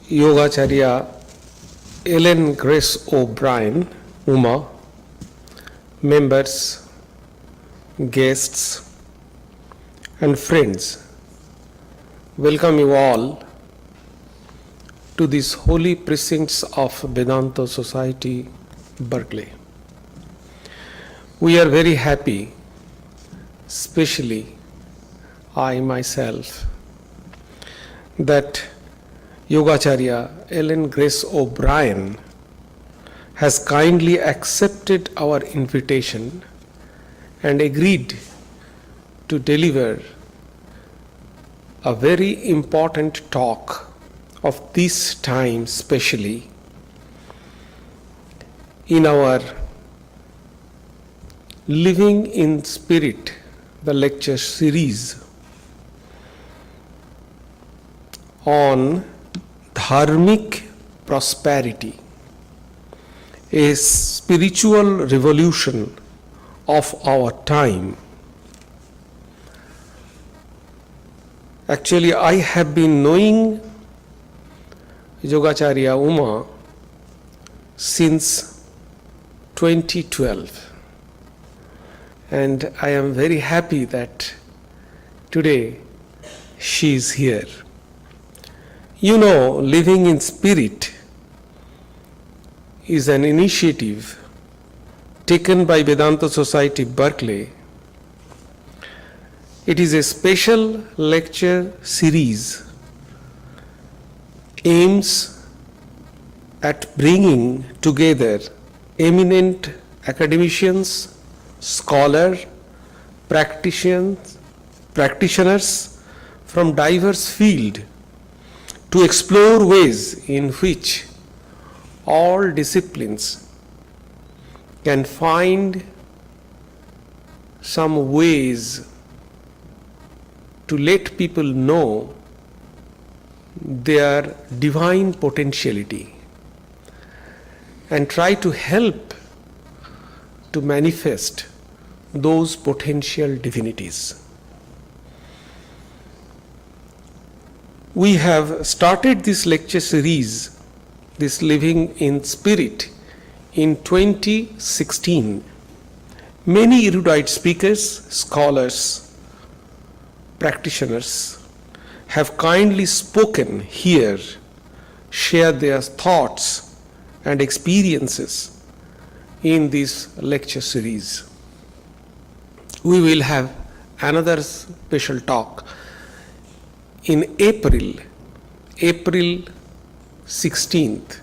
Yogacharya Ellen Grace O'Brian, Uma, members, guests, and friends, welcome you all to these holy precincts of Vedanta Society Berkeley. We are very happy, especially I myself, that Yogacharya Ellen Grace O'Brian has kindly accepted our invitation and agreed to deliver a very important talk of this time, especially in our Living in Spirit, the lecture series on Dharmic Prosperity, a spiritual revolution of our time. Actually, I have been knowing Yogacharya Uma since 2012, and I am very happy that today she is here. You know, Living in Spirit is an initiative taken by Vedanta Society Berkeley. It is a special lecture series aims at bringing together eminent academicians, scholars, practitioners from diverse fields to explore ways in which all disciplines can find some ways to let people know their divine potentiality and try to help to manifest those potential divinities. We have started this lecture series, this Living in Spirit, in 2016. Many erudite speakers, scholars, practitioners have kindly spoken here, shared their thoughts and experiences in this lecture series. We will have another special talk in April 16th.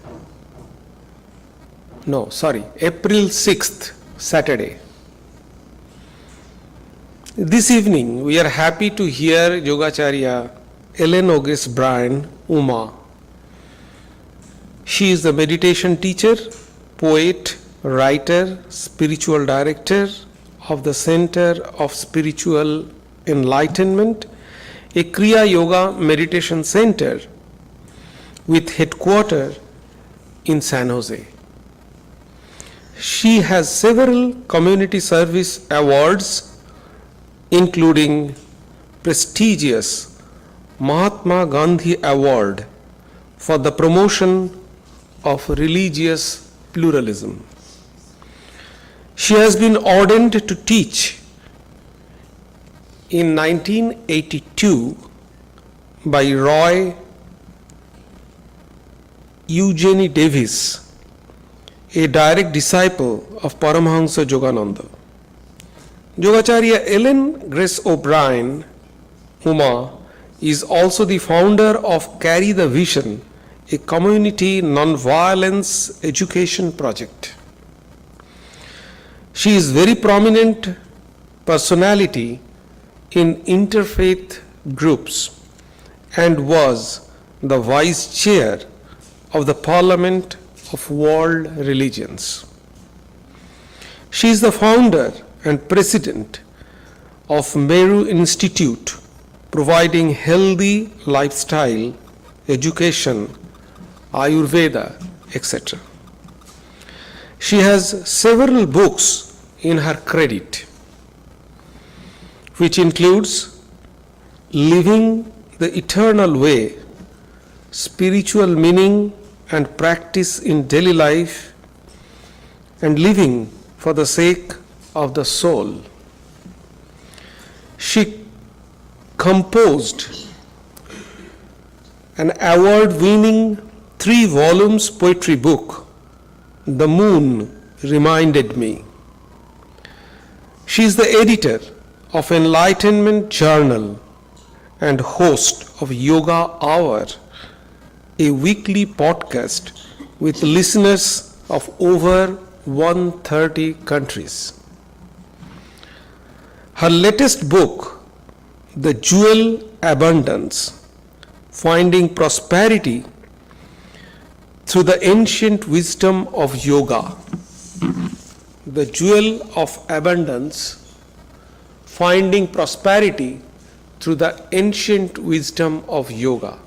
April 6th, Saturday. This evening, we are happy to hear Yogacharya Ellen Grace O'Brian, Uma. She is the meditation teacher, poet, writer, spiritual director of the Center of Spiritual Enlightenment, a Kriya Yoga meditation center with headquarters in San Jose. She has several community service awards, including prestigious Mahatma Gandhi Award for the promotion of religious pluralism. She has been ordained to teach in 1982 by Roy Eugenie Davis, a direct disciple of Paramahansa Yogananda. Yogacharya Ellen Grace O'Brian, Uma, is also the founder of Carry the Vision, a community non-violence education project. She is very prominent personality in interfaith groups and was the vice chair of the Parliament of World Religions. She is the founder and president of Meru Institute, providing healthy lifestyle, education, Ayurveda, etc. She has several books in her credit, which includes Living the Eternal Way, spiritual meaning and practice in daily life, and living for the sake of the soul. She composed an award-winning 3 volumes poetry book, The Moon Reminded Me. She is the editor of Enlightenment Journal and host of Yoga Hour, a weekly podcast with listeners of over 130 countries. Her latest book, The Jewel Abundance, Finding Prosperity Through the Ancient Wisdom of Yoga. The Jewel of Abundance, Finding Prosperity Through the Ancient Wisdom of Yoga.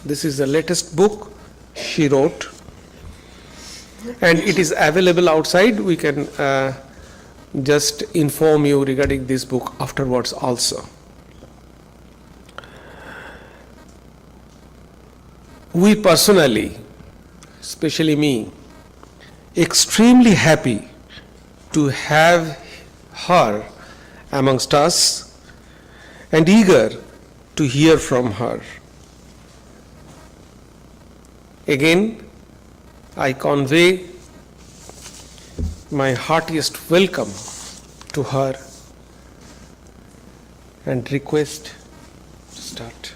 This is the latest book she wrote, and it is available outside. We can just inform you regarding this book afterwards also. We personally, especially me, extremely happy to have her amongst us and eager to hear from her. Again, I convey my heartiest welcome to her and request to start.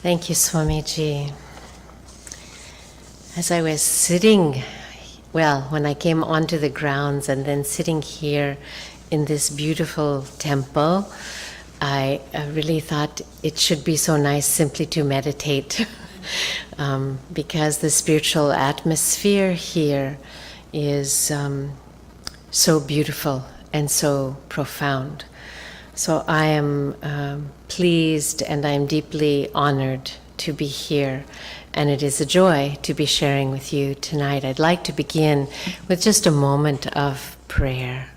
Thank you, Swamiji. As I was sitting, when I came onto the grounds and then sitting here in this beautiful temple, I really thought it should be so nice simply to meditate because the spiritual atmosphere here is so beautiful and so profound. So I am pleased and I'm deeply honored to be here, and it is a joy to be sharing with you tonight. I'd like to begin with just a moment of prayer.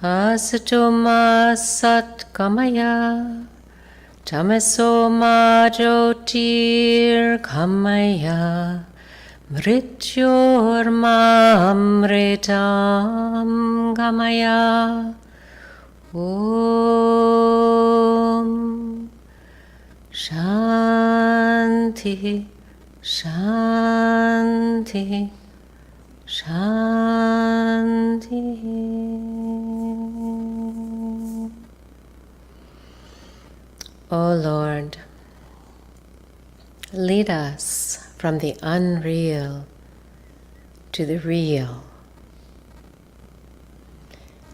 Asato ma sat kamaya Tamaso ma jyotir kamaya mrityor ma amritam kamaya. Om Shanti Shanti Shanti. O Lord, lead us from the unreal to the real.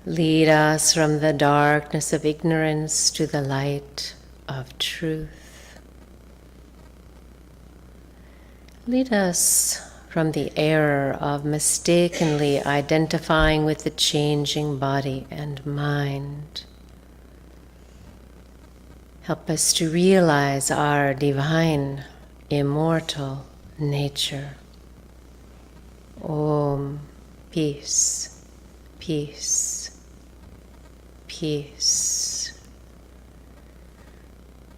Lead us from the darkness of ignorance to the light of truth. Lead us from the error of mistakenly identifying with the changing body and mind. Help us to realize our divine, immortal nature. Om, peace, peace, peace.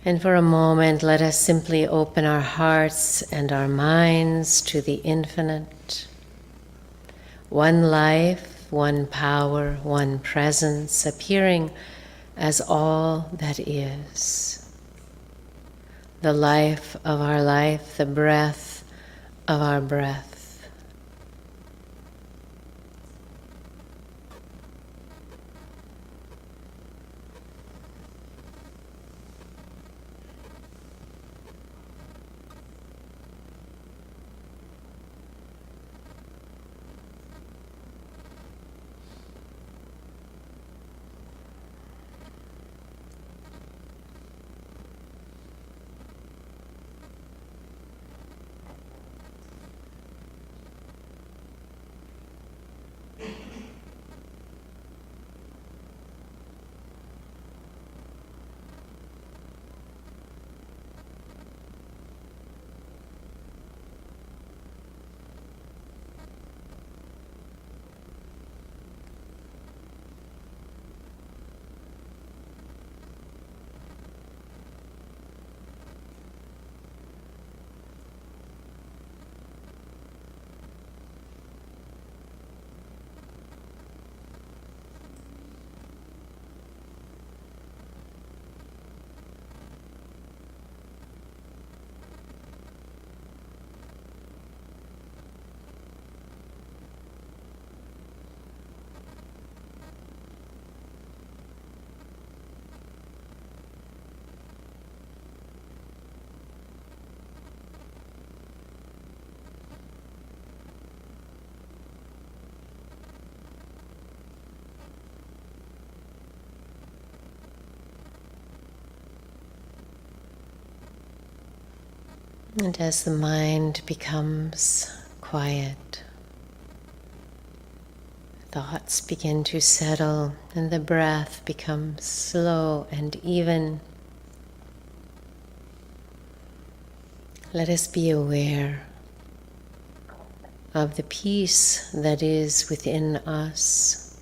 And for a moment, let us simply open our hearts and our minds to the infinite. One life, one power, one presence, appearing as all that is. The life of our life, the breath of our breath. And as the mind becomes quiet, thoughts begin to settle and the breath becomes slow and even. Let us be aware of the peace that is within us,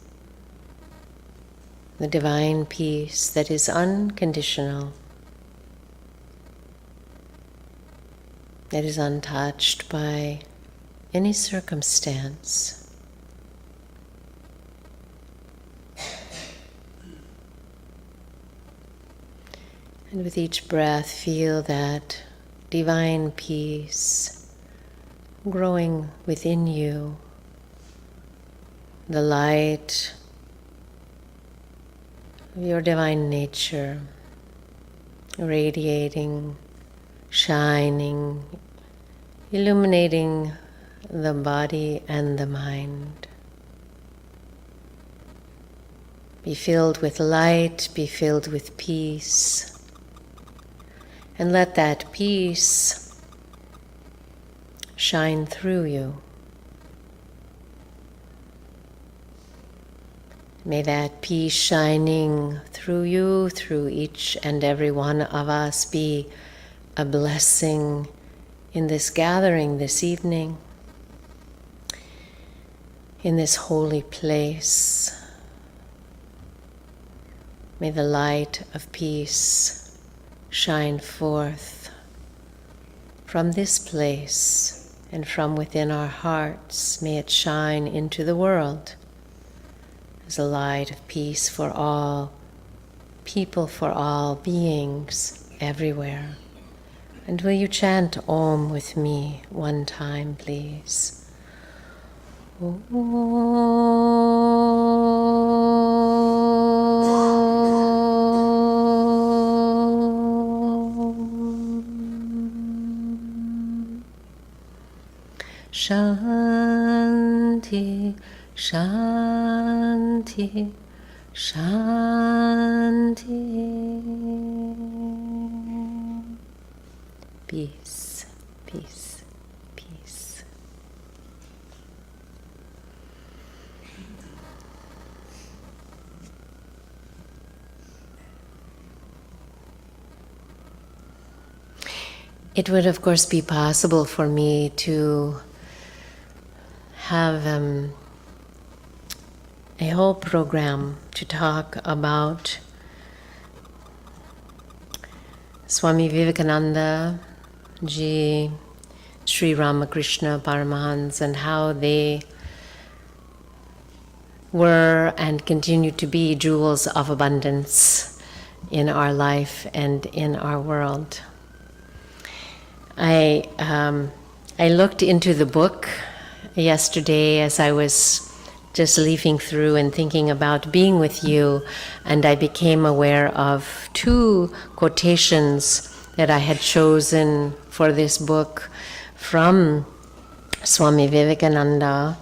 the divine peace that is unconditional, that is untouched by any circumstance. And with each breath, feel that divine peace growing within you, the light of your divine nature radiating, shining, illuminating the body and the mind. Be filled with light, be filled with peace. And let that peace shine through you. May that peace shining through you, through each and every one of us, be a blessing in this gathering this evening, in this holy place. May the light of peace shine forth from this place and from within our hearts. May it shine into the world as a light of peace for all people, for all beings everywhere. And will you chant Om with me one time, please? Shanti, Shanti, Shanti. Peace, peace, peace. It would, of course, be possible for me to have a whole program to talk about Swami Vivekananda Ji, Sri Ramakrishna Paramahans, and how they were and continue to be jewels of abundance in our life and in our world. I looked into the book yesterday as I was just leafing through and thinking about being with you, and I became aware of two quotations that I had chosen for this book from Swami Vivekananda.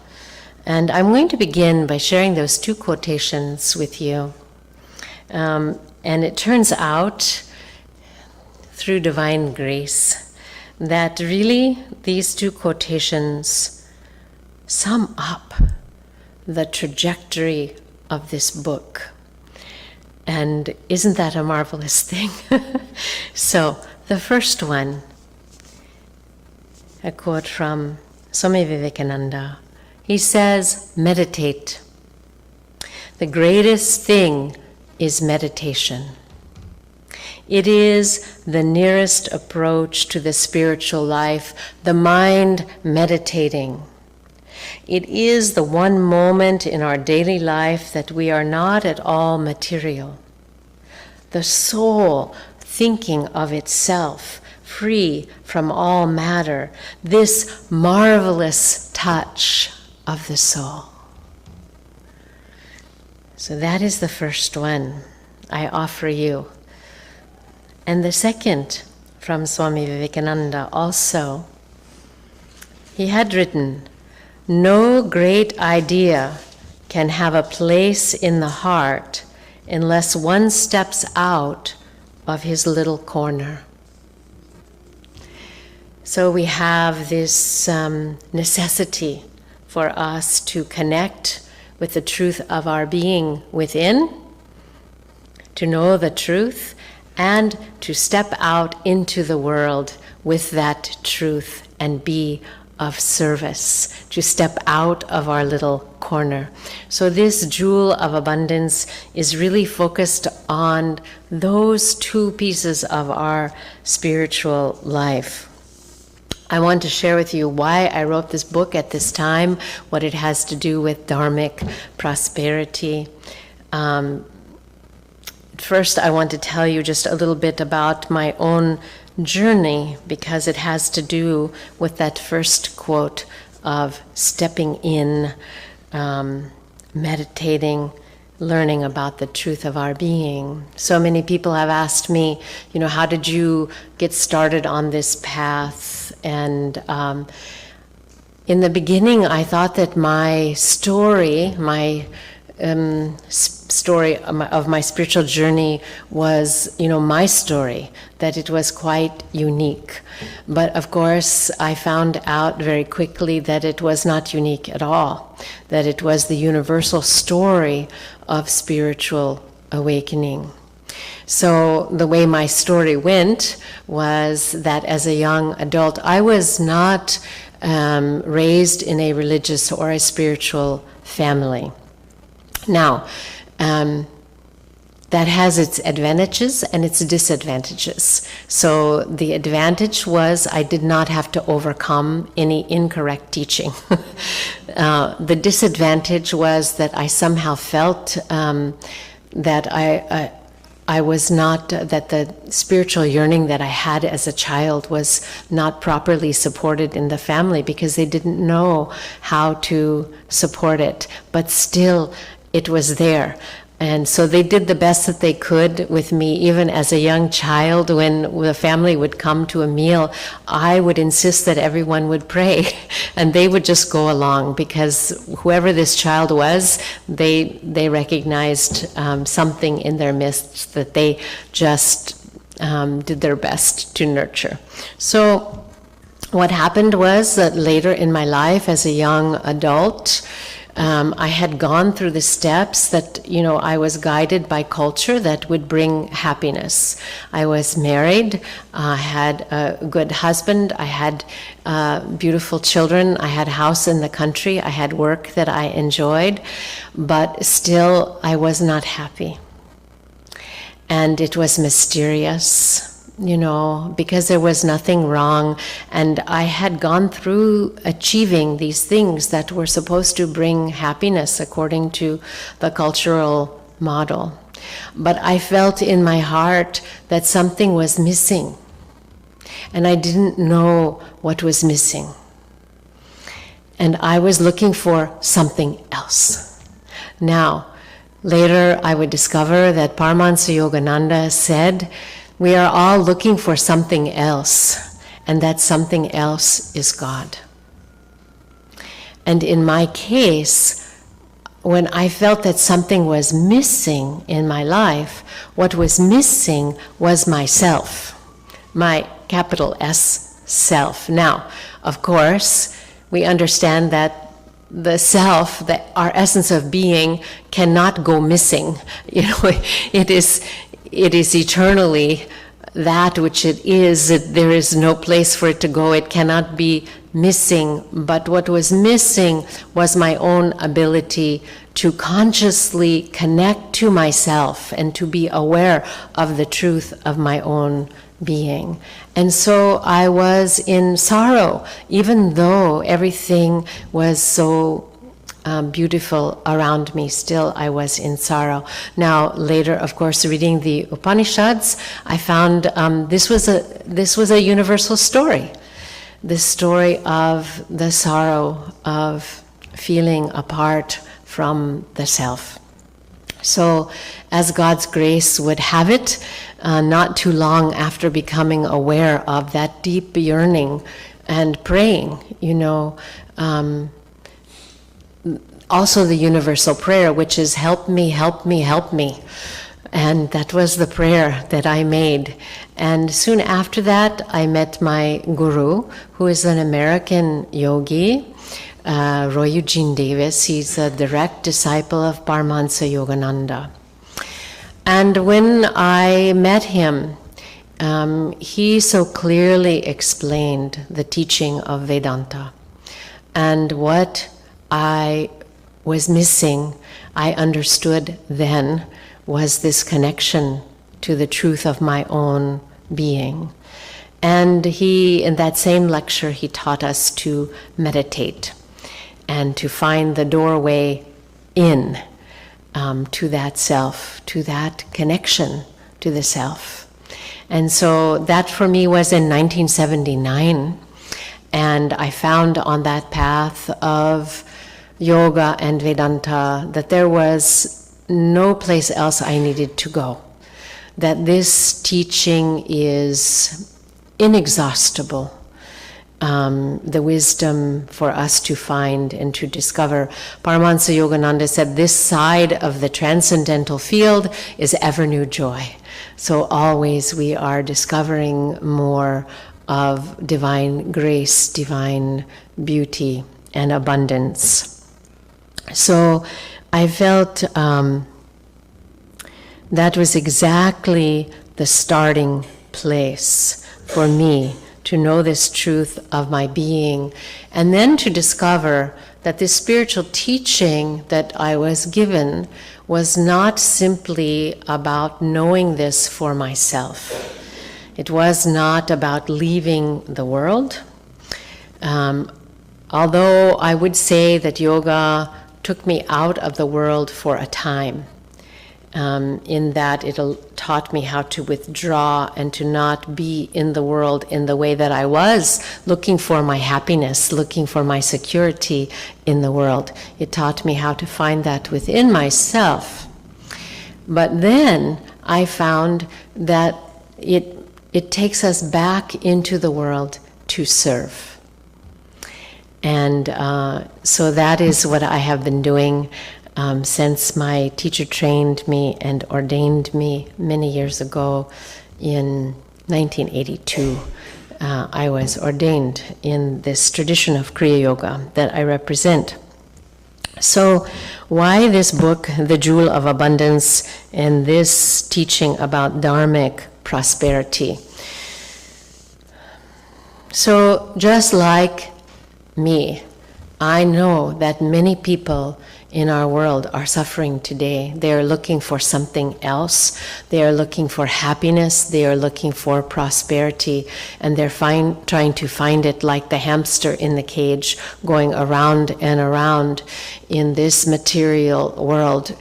And I'm going to begin by sharing those two quotations with you. And it turns out, through divine grace, that really these two quotations sum up the trajectory of this book. And isn't that a marvelous thing? So, the first one, a quote from Swami Vivekananda. He says, meditate. The greatest thing is meditation. It is the nearest approach to the spiritual life, the mind meditating. It is the one moment in our daily life that we are not at all material. The soul thinking of itself, free from all matter, this marvelous touch of the soul. So that is the first one I offer you. And the second, from Swami Vivekananda also, he had written, "No great idea can have a place in the heart unless one steps out of his little corner." So we have this necessity for us to connect with the truth of our being within, to know the truth, and to step out into the world with that truth and be of service, to step out of our little corner. So this jewel of abundance is really focused on those two pieces of our spiritual life. I want to share with you why I wrote this book at this time, what it has to do with Dharmic prosperity. First, I want to tell you just a little bit about my own journey, because it has to do with that first quote of stepping in, meditating, learning about the truth of our being. So many people have asked me, how did you get started on this path? And in the beginning, I thought that my story, story of my spiritual journey was, my story, that it was quite unique. But of course, I found out very quickly that it was not unique at all, that it was the universal story of spiritual awakening. So the way my story went was that as a young adult, I was not raised in a religious or a spiritual family. Now, that has its advantages and its disadvantages. So the advantage was I did not have to overcome any incorrect teaching. The disadvantage was that I somehow felt that I was not, that the spiritual yearning that I had as a child was not properly supported in the family, because they didn't know how to support it. But still, it was there. And so they did the best that they could with me. Even as a young child, when the family would come to a meal, I would insist that everyone would pray, and they would just go along, because whoever this child was, they recognized something in their midst that they just did their best to nurture. So what happened was that later in my life as a young adult, I had gone through the steps that, I was guided by culture that would bring happiness. I was married, I had a good husband, I had beautiful children, I had a house in the country, I had work that I enjoyed, but still I was not happy. And it was mysterious, because there was nothing wrong, and I had gone through achieving these things that were supposed to bring happiness according to the cultural model. But I felt in my heart that something was missing, and I didn't know what was missing. And I was looking for something else. Now, later I would discover that Paramahansa Yogananda said, we are all looking for something else, and that something else is God. And in my case, when I felt that something was missing in my life, what was missing was myself, my capital S self. Now, of course, we understand that the self, that our essence of being, cannot go missing. It is eternally that which it is. There is no place for it to go. It cannot be missing. But what was missing was my own ability to consciously connect to myself and to be aware of the truth of my own being. And so I was in sorrow, even though everything was so beautiful around me. Still, I was in sorrow. Now, later, of course, reading the Upanishads, I found this was a universal story. The story of the sorrow of feeling apart from the self. So, as God's grace would have it, not too long after becoming aware of that deep yearning and praying, also the universal prayer, which is help me, help me, help me. And that was the prayer that I made. And soon after that, I met my guru, who is an American yogi, Roy Eugene Davis. He's a direct disciple of Paramahansa Yogananda. And when I met him, he so clearly explained the teaching of Vedanta. And what I was missing, I understood then, was this connection to the truth of my own being. And he, in that same lecture, he taught us to meditate and to find the doorway in to that self, to that connection to the self. And so that for me was in 1979. And I found on that path of yoga and Vedanta that there was no place else I needed to go. That this teaching is inexhaustible. The wisdom for us to find and to discover. Paramahansa Yogananda said, this side of the transcendental field is ever new joy. So always we are discovering more of divine grace, divine beauty, and abundance. So I felt that was exactly the starting place for me to know this truth of my being, and then to discover that this spiritual teaching that I was given was not simply about knowing this for myself. It was not about leaving the world. Although I would say that yoga took me out of the world for a time, in that it taught me how to withdraw and to not be in the world in the way that I was, looking for my happiness, looking for my security in the world. It taught me how to find that within myself. But then I found that it takes us back into the world to serve. And so that is what I have been doing since my teacher trained me and ordained me many years ago in 1982. I was ordained in this tradition of Kriya Yoga that I represent. So why this book, The Jewel of Abundance, and this teaching about Dharmic prosperity? So just like me, I know that many people in our world are suffering today. They are looking for something else. They are looking for happiness. They are looking for prosperity. And they're trying to find it like the hamster in the cage, going around and around in this material world,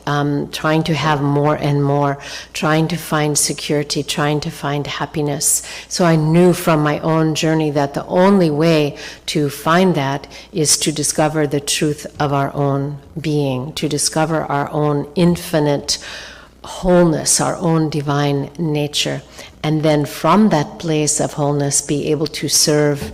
trying to have more and more, trying to find security, trying to find happiness. So I knew from my own journey that the only way to find that is to discover the truth of our own being, to discover our own infinite wholeness, our own divine nature, and then from that place of wholeness be able to serve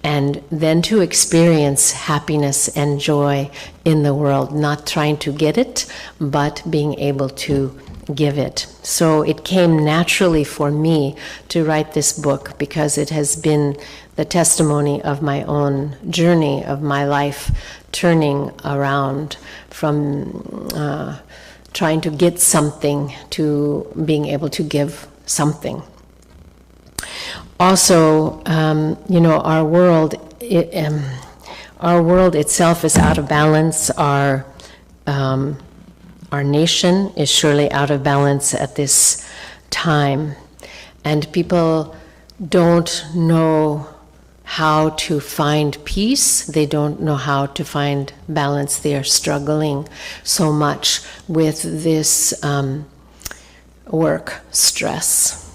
and then to experience happiness and joy in the world, not trying to get it, but being able to give it. So it came naturally for me to write this book because it has been the testimony of my own journey of my life, turning around from trying to get something to being able to give something. Also, our world itself is out of balance. Our nation is surely out of balance at this time, and people don't know how to find peace. They don't know how to find balance. They are struggling so much with this work stress.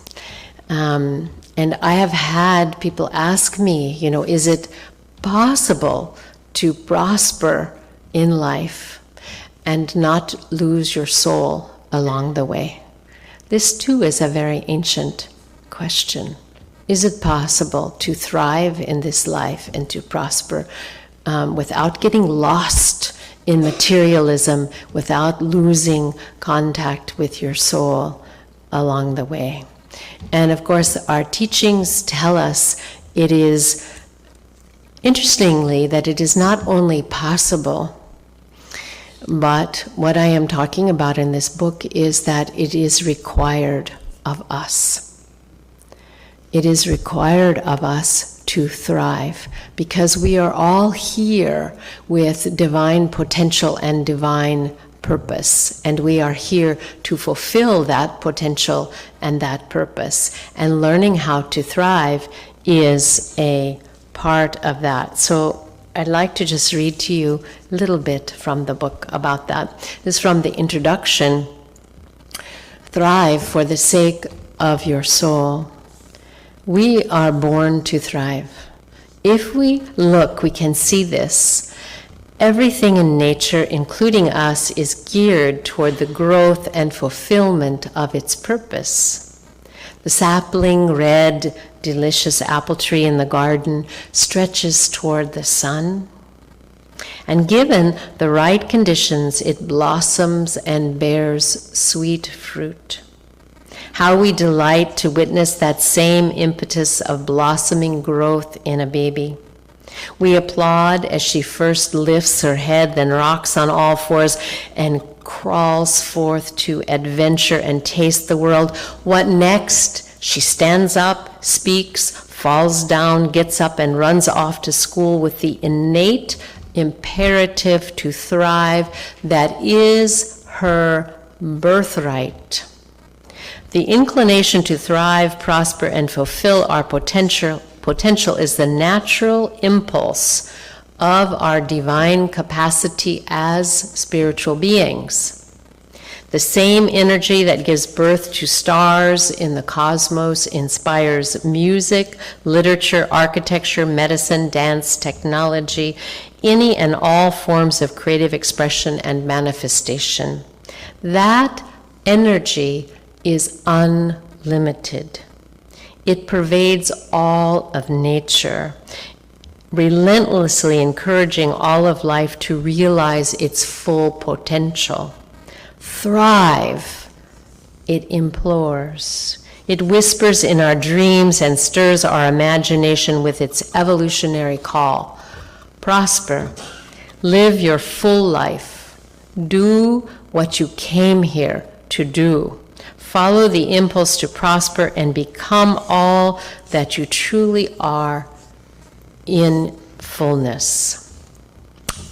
And I have had people ask me, is it possible to prosper in life and not lose your soul along the way? This too is a very ancient question. Is it possible to thrive in this life and to prosper without getting lost in materialism, without losing contact with your soul along the way. And of course, our teachings tell us it is, interestingly, that it is not only possible, but what I am talking about in this book is that it is required of us. It is required of us to thrive, because we are all here with divine potential and divine purpose, and we are here to fulfill that potential and that purpose. And learning how to thrive is a part of that. So I'd like to just read to you a little bit from the book about that. This is from the introduction. Thrive for the sake of your soul. We are born to thrive. If we look, we can see this. Everything in nature, including us, is geared toward the growth and fulfillment of its purpose. The sapling, red, delicious apple tree in the garden stretches toward the sun. And given the right conditions, it blossoms and bears sweet fruit. How we delight to witness that same impetus of blossoming growth in a baby. We applaud as she first lifts her head, then rocks on all fours and crawls forth to adventure and taste the world. What next? She stands up, speaks, falls down, gets up, and runs off to school with the innate imperative to thrive that is her birthright. The inclination to thrive, prosper, and fulfill our potential is the natural impulse of our divine capacity as spiritual beings. The same energy that gives birth to stars in the cosmos inspires music, literature, architecture, medicine, dance, technology, any and all forms of creative expression and manifestation. That energy is unlimited. It pervades all of nature, relentlessly encouraging all of life to realize its full potential. Thrive, it implores. It whispers in our dreams and stirs our imagination with its evolutionary call. Prosper, live your full life. Do what you came here to do. Follow the impulse to prosper and become all that you truly are in fullness.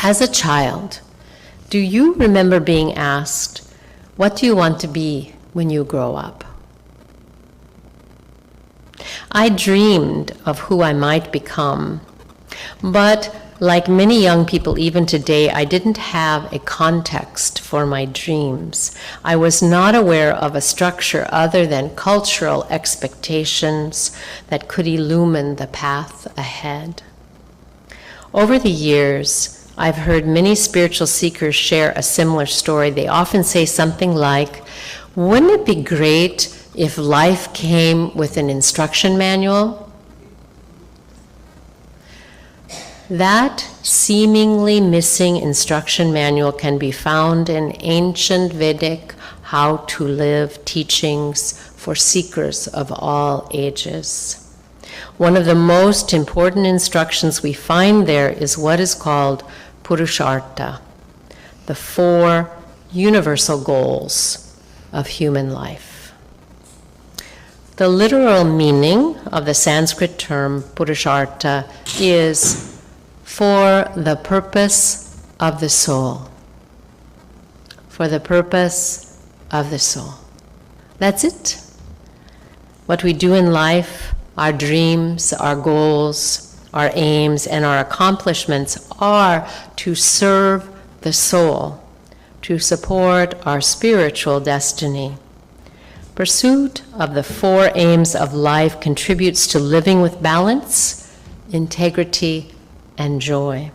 As a child, do you remember being asked, what do you want to be when you grow up? I dreamed of who I might become, but like many young people even today, I didn't have a context for my dreams. I was not aware of a structure other than cultural expectations that could illumine the path ahead. Over the years, I've heard many spiritual seekers share a similar story. They often say something like, wouldn't it be great if life came with an instruction manual? That seemingly missing instruction manual can be found in ancient Vedic how to live teachings for seekers of all ages. One of the most important instructions we find there is what is called Purushartha, the 4 universal goals of human life. The literal meaning of the Sanskrit term Purushartha is for the purpose of the soul. For the purpose of the soul. That's it. What we do in life, our dreams, our goals, our aims, and our accomplishments are to serve the soul, to support our spiritual destiny. Pursuit of the 4 aims of life contributes to living with balance, integrity, and joy.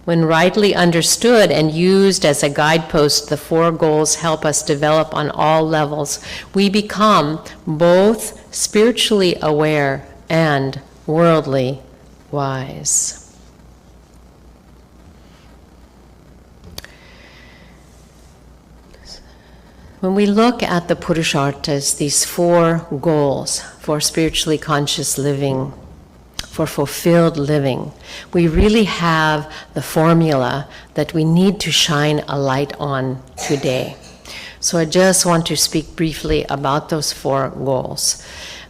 When rightly understood and used as a guidepost, the 4 goals help us develop on all levels. We become both spiritually aware and worldly wise. When we look at the Purusharthas, these 4 goals for spiritually conscious living, for fulfilled living, we really have the formula that we need to shine a light on today. So I just want to speak briefly about those 4 goals.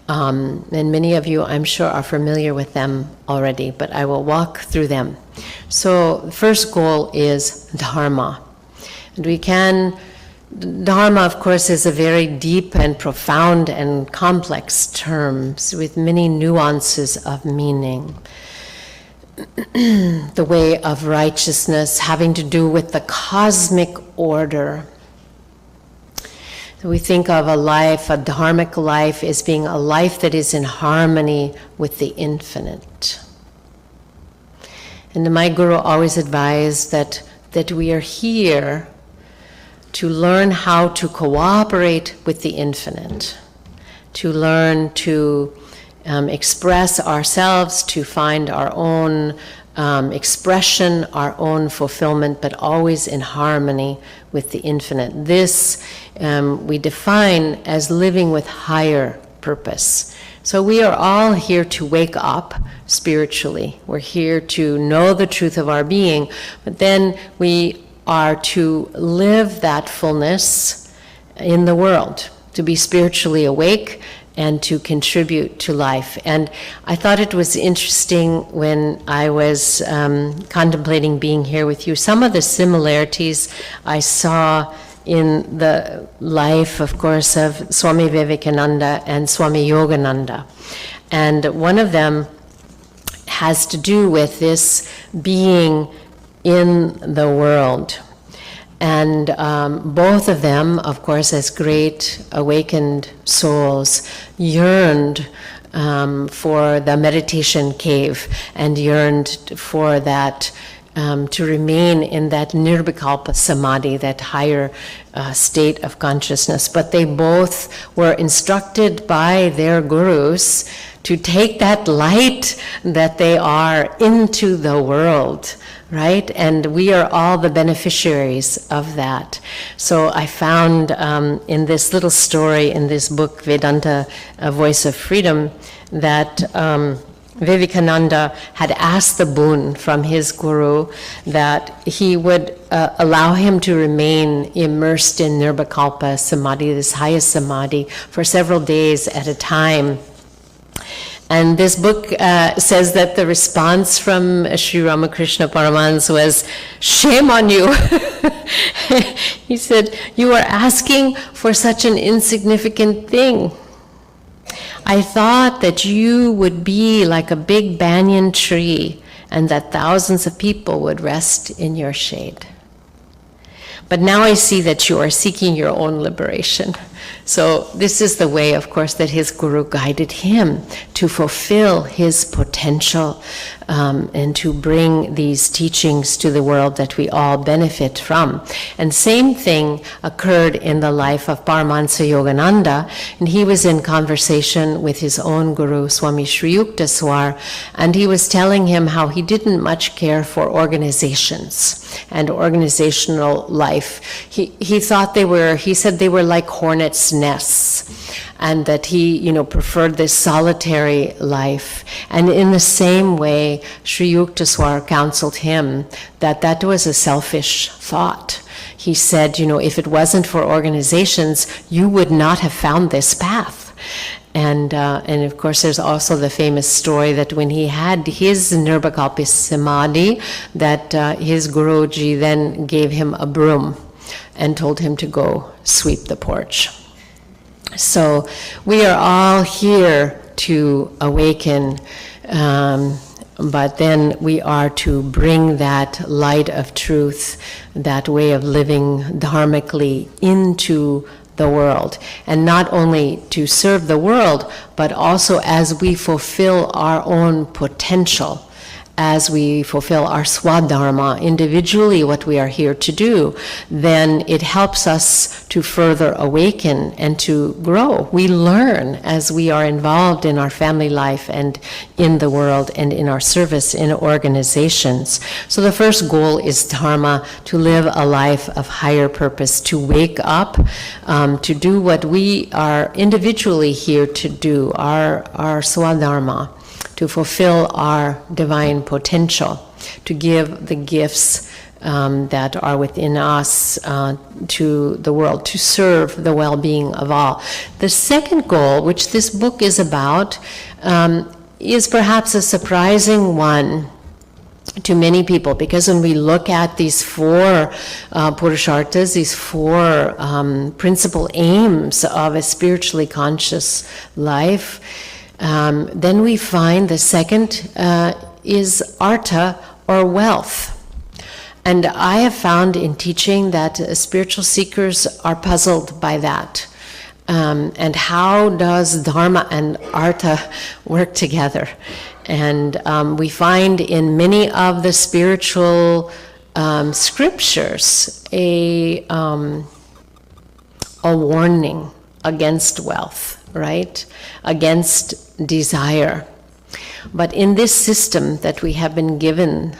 And many of you, I'm sure, are familiar with them already, but I will walk through them. So the first goal is Dharma. And Dharma, of course, is a very deep and profound and complex term with many nuances of meaning. The way of righteousness having to do with the cosmic order. So we think of a life, a dharmic life, as being a life that is in harmony with the infinite. And my guru always advised that we are here to learn how to cooperate with the infinite, to learn to express ourselves, to find our own expression, our own fulfillment, but always in harmony with the infinite. This we define as living with higher purpose. So we are all here to wake up spiritually. We're here to know the truth of our being, but then we are to live that fullness in the world, to be spiritually awake and to contribute to life. And I thought it was interesting when I was contemplating being here with you, some of the similarities I saw in the life, of course, of Swami Vivekananda and Swami Yogananda. And one of them has to do with this being in the world. And both of them, of course, as great awakened souls, yearned for the meditation cave and yearned for that, to remain in that nirvikalpa samadhi, that higher state of consciousness. But they both were instructed by their gurus to take that light that they are into the world, right? And we are all the beneficiaries of that. So I found in this little story in this book, Vedanta, A Voice of Freedom, that Vivekananda had asked the boon from his guru that he would allow him to remain immersed in nirvikalpa samadhi, this highest samadhi, for several days at a time. And this book says that the response from Sri Ramakrishna Paramahansa was, "Shame on you." He said, "You are asking for such an insignificant thing. I thought that you would be like a big banyan tree and that thousands of people would rest in your shade. But now I see that you are seeking your own liberation." So this is the way, of course, that his guru guided him to fulfill his potential and to bring these teachings to the world that we all benefit from. And same thing occurred in the life of Paramahansa Yogananda, and he was in conversation with his own guru, Swami Sri Yukteswar, and he was telling him how he didn't much care for organizations and organizational life. He thought he said they were like hornets' nests, and that he, preferred this solitary life. And in the same way, Sri Yukteswar counseled him that that was a selfish thought. He said, if it wasn't for organizations, you would not have found this path. And of course, there's also the famous story that when he had his nirvikalpa samadhi, that his Guruji then gave him a broom and told him to go sweep the porch. So we are all here to awaken, but then we are to bring that light of truth, that way of living dharmically into the world. And not only to serve the world, but also as we fulfill our own potential as we fulfill our swadharma, individually what we are here to do, then it helps us to further awaken and to grow. We learn as we are involved in our family life and in the world and in our service in organizations. So the first goal is dharma, to live a life of higher purpose, to wake up, to do what we are individually here to do, our swadharma, to fulfill our divine potential, to give the gifts that are within us to the world, to serve the well-being of all. The second goal, which this book is about, is perhaps a surprising one to many people, because when we look at these four purusharthas, these four principal aims of a spiritually conscious life, then we find the second is artha, or wealth. And I have found in teaching that spiritual seekers are puzzled by that. And how does dharma and artha work together? And we find in many of the spiritual scriptures a warning against wealth, right? Against desire. But in this system that we have been given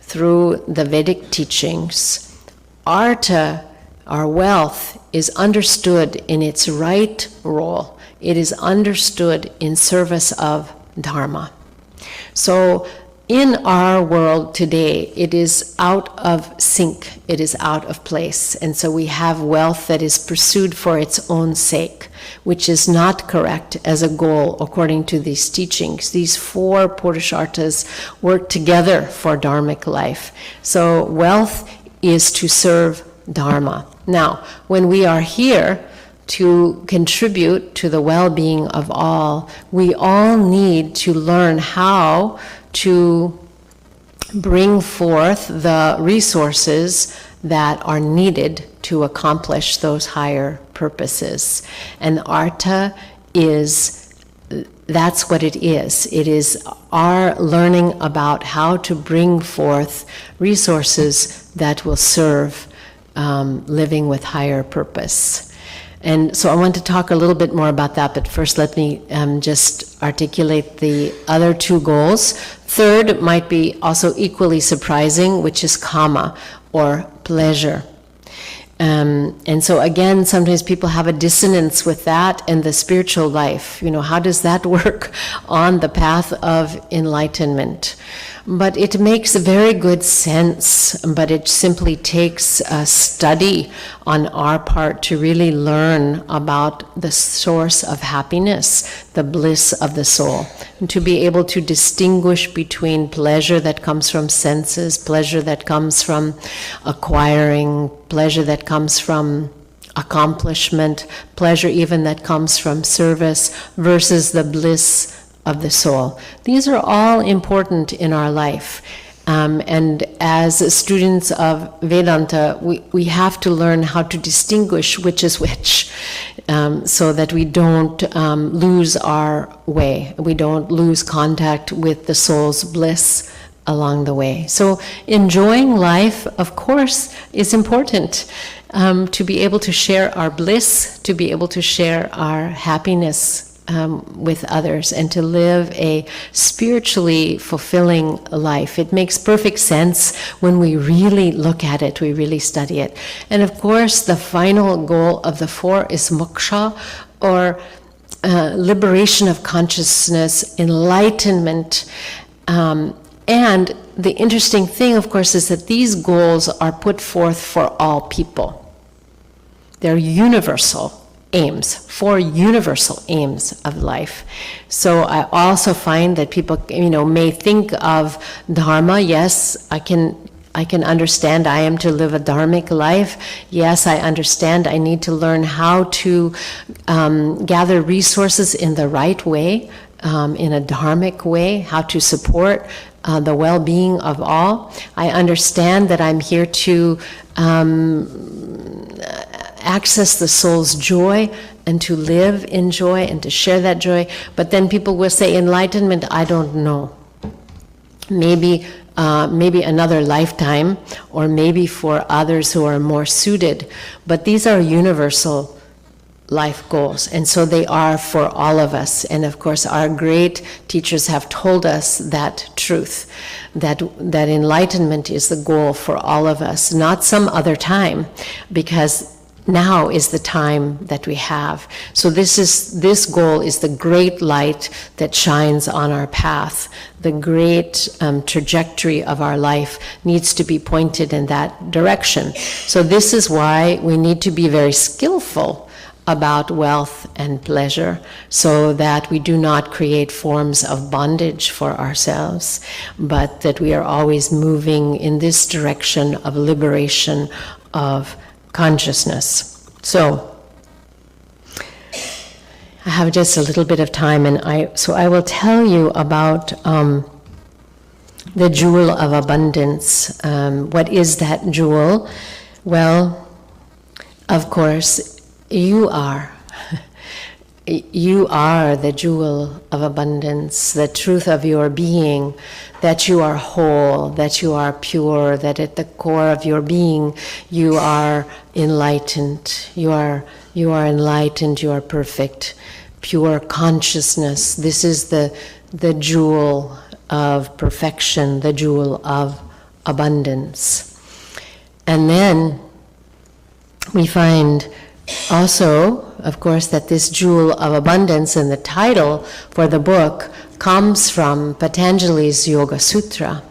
through the Vedic teachings, artha, our wealth, is understood in its right role. It is understood in service of dharma. So in our world today, it is out of sync, it is out of place. And so we have wealth that is pursued for its own sake, which is not correct as a goal according to these teachings. These four purusharthas work together for dharmic life. So wealth is to serve dharma. Now, when we are here to contribute to the well-being of all, we all need to learn how to bring forth the resources that are needed to accomplish those higher purposes. And artha is, that's what it is. It is our learning about how to bring forth resources that will serve living with higher purpose. And so I want to talk a little bit more about that, but first let me just articulate the other two goals. Third might be also equally surprising, which is kama, or pleasure. And so again, sometimes people have a dissonance with that and the spiritual life. You know, how does that work on the path of enlightenment? But it makes very good sense, but it simply takes a study on our part to really learn about the source of happiness, the bliss of the soul, and to be able to distinguish between pleasure that comes from senses, pleasure that comes from acquiring, pleasure that comes from accomplishment, pleasure even that comes from service, versus the bliss of the soul. These are all important in our life. And as students of Vedanta, we have to learn how to distinguish which is which, so that we don't lose our way. We don't lose contact with the soul's bliss along the way. So enjoying life, of course, is important. To be able to share our bliss, to be able to share our happiness with others, and to live a spiritually fulfilling life. It makes perfect sense when we really look at it, we really study it. And of course, the final goal of the four is moksha, or liberation of consciousness, enlightenment. And the interesting thing, of course, is that these goals are put forth for all people. They're universal aims, four universal aims of life. So I also find that people, may think of dharma. Yes, I can understand I am to live a dharmic life. Yes, I understand I need to learn how to gather resources in the right way, in a dharmic way, how to support the well-being of all. I understand that I'm here to access the soul's joy and to live in joy and to share that joy. But then people will say, enlightenment, I don't know. maybe another lifetime, or maybe for others who are more suited. But these are universal life goals, and so they are for all of us. And of course, our great teachers have told us that truth, that enlightenment is the goal for all of us, not some other time, because now is the time that we have. So this goal is the great light that shines on our path. The great trajectory of our life needs to be pointed in that direction. So this is why we need to be very skillful about wealth and pleasure, so that we do not create forms of bondage for ourselves, but that we are always moving in this direction of liberation of consciousness. So I have just a little bit of time, and I will tell you about the jewel of abundance. What is that jewel? Well, of course, you are. You are the jewel of abundance, the truth of your being, that you are whole, that you are pure, that at the core of your being you are enlightened. You are enlightened, you are perfect, pure consciousness. This is the jewel of perfection, the jewel of abundance. And then we find also, of course, that this jewel of abundance, and the title for the book, comes from Patanjali's Yoga Sutra,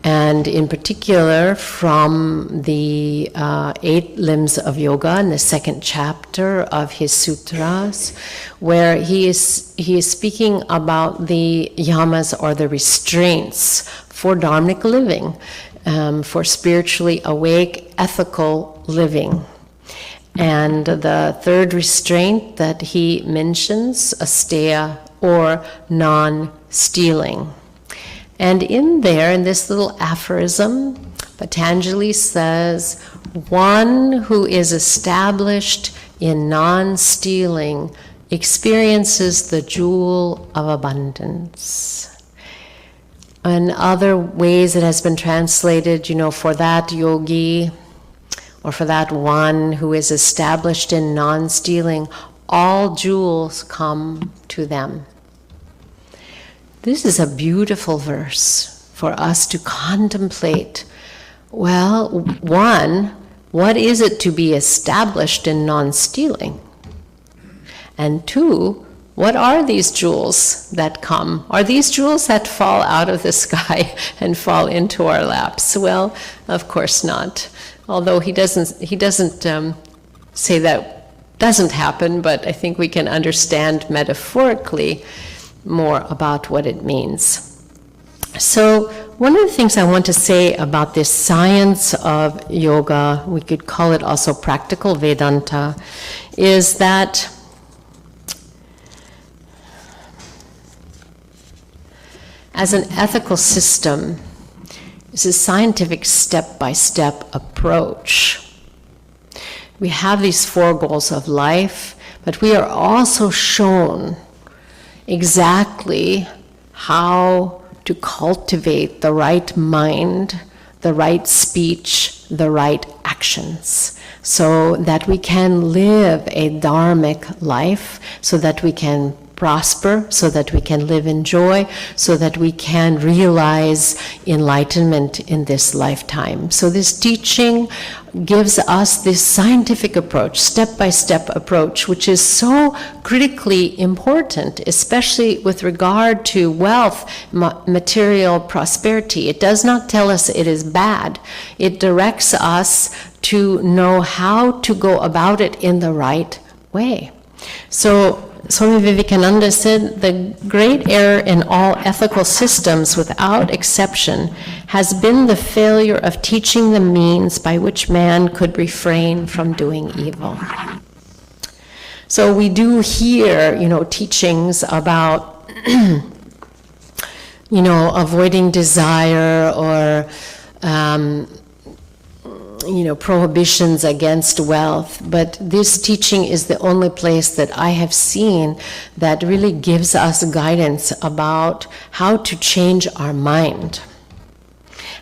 and in particular from the 8 limbs of yoga in the 2nd chapter of his sutras, where he is speaking about the yamas, or the restraints for dharmic living, for spiritually awake, ethical living. And the 3rd restraint that he mentions, asteya, or non-stealing. And in this little aphorism, Patanjali says, one who is established in non-stealing experiences the jewel of abundance. In other ways it has been translated, for that yogi, or for that one who is established in non-stealing, all jewels come to them. This is a beautiful verse for us to contemplate. Well, one, what is it to be established in non-stealing? And 2, what are these jewels that come? Are these jewels that fall out of the sky and fall into our laps? Well, of course not. Although he doesn't say that doesn't happen, but I think we can understand metaphorically more about what it means. So one of the things I want to say about this science of yoga, we could call it also practical Vedanta, is that as an ethical system, it's a scientific step-by-step approach. We have these 4 goals of life, but we are also shown exactly how to cultivate the right mind, the right speech, the right actions, so that we can live a dharmic life, so that we can prosper, so that we can live in joy, so that we can realize enlightenment in this lifetime. So this teaching gives us this scientific approach, step-by-step approach, which is so critically important, especially with regard to wealth, material prosperity. It does not tell us it is bad. It directs us to know how to go about it in the right way. So Swami Vivekananda said, the great error in all ethical systems without exception has been the failure of teaching the means by which man could refrain from doing evil. So we do hear, teachings about, avoiding desire, or prohibitions against wealth, but this teaching is the only place that I have seen that really gives us guidance about how to change our mind,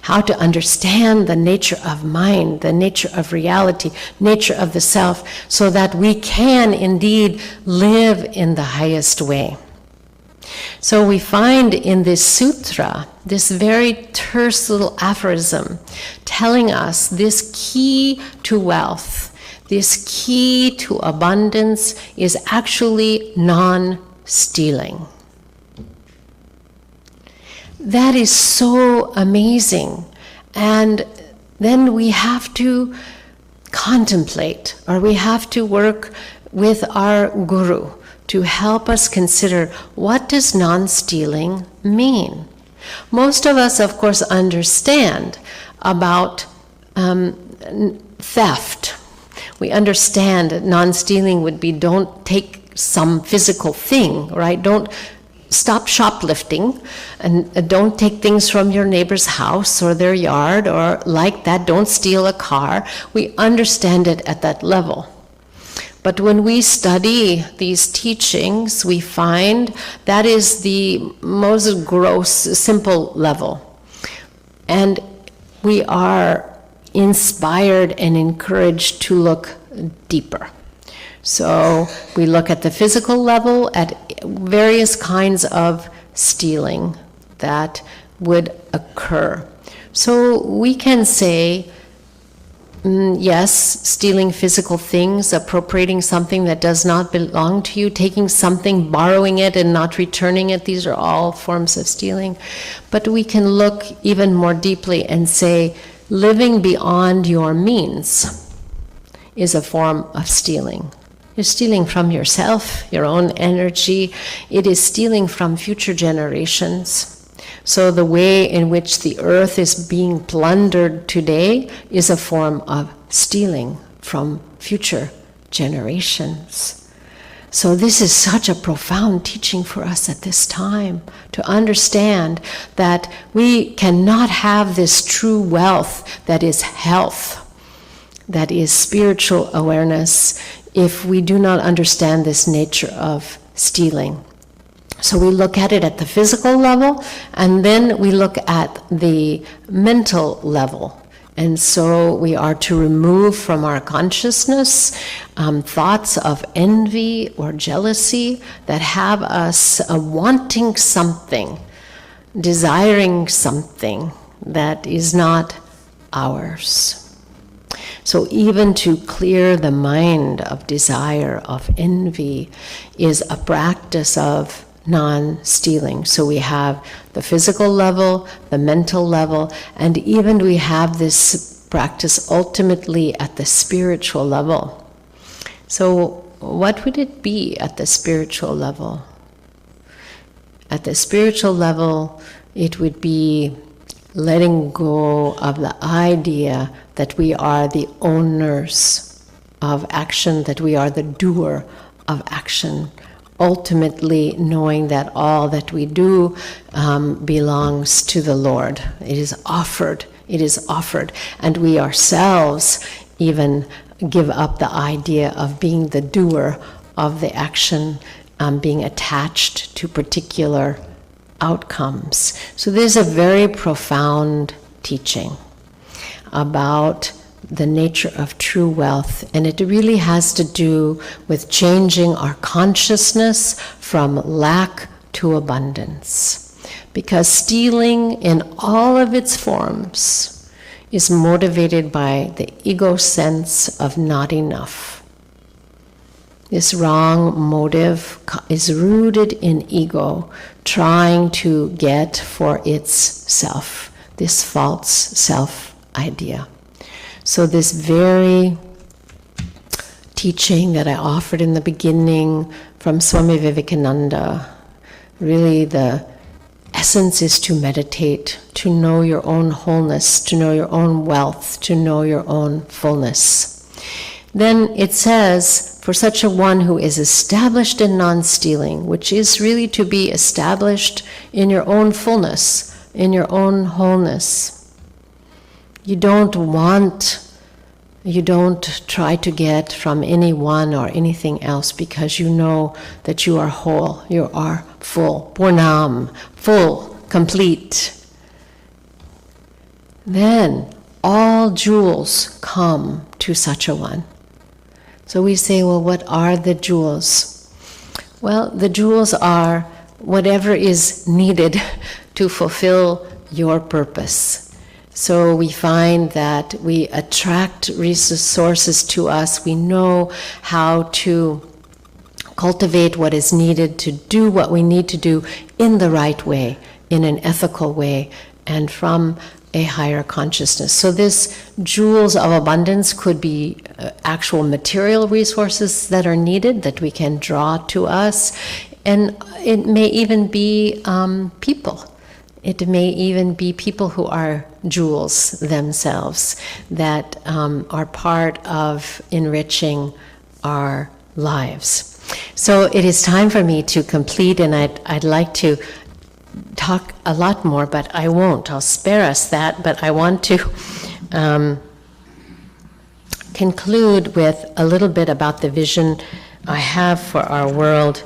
how to understand the nature of mind, the nature of reality, nature of the self, so that we can indeed live in the highest way. So we find in this sutra this very terse little aphorism telling us this key to wealth, this key to abundance is actually non-stealing. That is so amazing. And then we have to contemplate, or we have to work with our guru to help us consider, what does non-stealing mean? Most of us, of course, understand about theft. We understand that non-stealing would be don't take some physical thing, right? Don't stop shoplifting, and don't take things from your neighbor's house or their yard or like that. Don't steal a car. We understand it at that level. But when we study these teachings, we find that is the most gross, simple level. And we are inspired and encouraged to look deeper. So we look at the physical level, at various kinds of stealing that would occur. So we can say, yes, stealing physical things, appropriating something that does not belong to you, taking something, borrowing it and not returning it, these are all forms of stealing. But we can look even more deeply and say, living beyond your means is a form of stealing. You're stealing from yourself, your own energy. It is stealing from future generations. So the way in which the earth is being plundered today is a form of stealing from future generations. So this is such a profound teaching for us at this time, to understand that we cannot have this true wealth that is health, that is spiritual awareness, if we do not understand this nature of stealing. So we look at it at the physical level, and then we look at the mental level. And so we are to remove from our consciousness thoughts of envy or jealousy that have us wanting something, desiring something that is not ours. So even to clear the mind of desire, of envy, is a practice of non-stealing. So we have the physical level, the mental level, and even we have this practice ultimately at the spiritual level. So what would it be at the spiritual level? At the spiritual level, it would be letting go of the idea that we are the owners of action, that we are the doer of action. Ultimately knowing that all that we do belongs to the Lord. It is offered, and we ourselves even give up the idea of being the doer of the action, being attached to particular outcomes. So there's a very profound teaching about the nature of true wealth, and it really has to do with changing our consciousness from lack to abundance. Because stealing in all of its forms is motivated by the ego sense of not enough. This wrong motive is rooted in ego, trying to get for its self, this false self idea. So this very teaching that I offered in the beginning from Swami Vivekananda, really the essence is to meditate, to know your own wholeness, to know your own wealth, to know your own fullness. Then it says, for such a one who is established in non-stealing, which is really to be established in your own fullness, in your own wholeness. You don't want You don't try to get from anyone or anything else, because you know that you are whole, you are full, Purnam, full, complete. Then all jewels come to such a one. So we say, well, what are the jewels? Well, the jewels are whatever is needed to fulfill your purpose. So we find that we attract resources to us. We know how to cultivate what is needed to do what we need to do in the right way, in an ethical way, and from a higher consciousness. So this jewels of abundance could be actual material resources that are needed, that we can draw to us. And it may even be people. It may even be people who are jewels themselves, that are part of enriching our lives. So it is time for me to complete, and I'd like to talk a lot more, but I won't. I'll spare us that, but I want to conclude with a little bit about the vision I have for our world.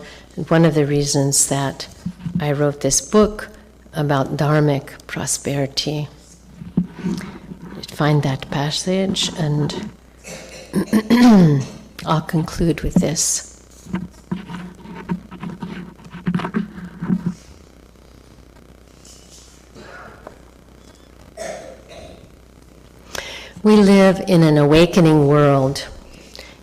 One of the reasons that I wrote this book about Dharmic prosperity. Find that passage, and I'll conclude with this. We live in an awakening world,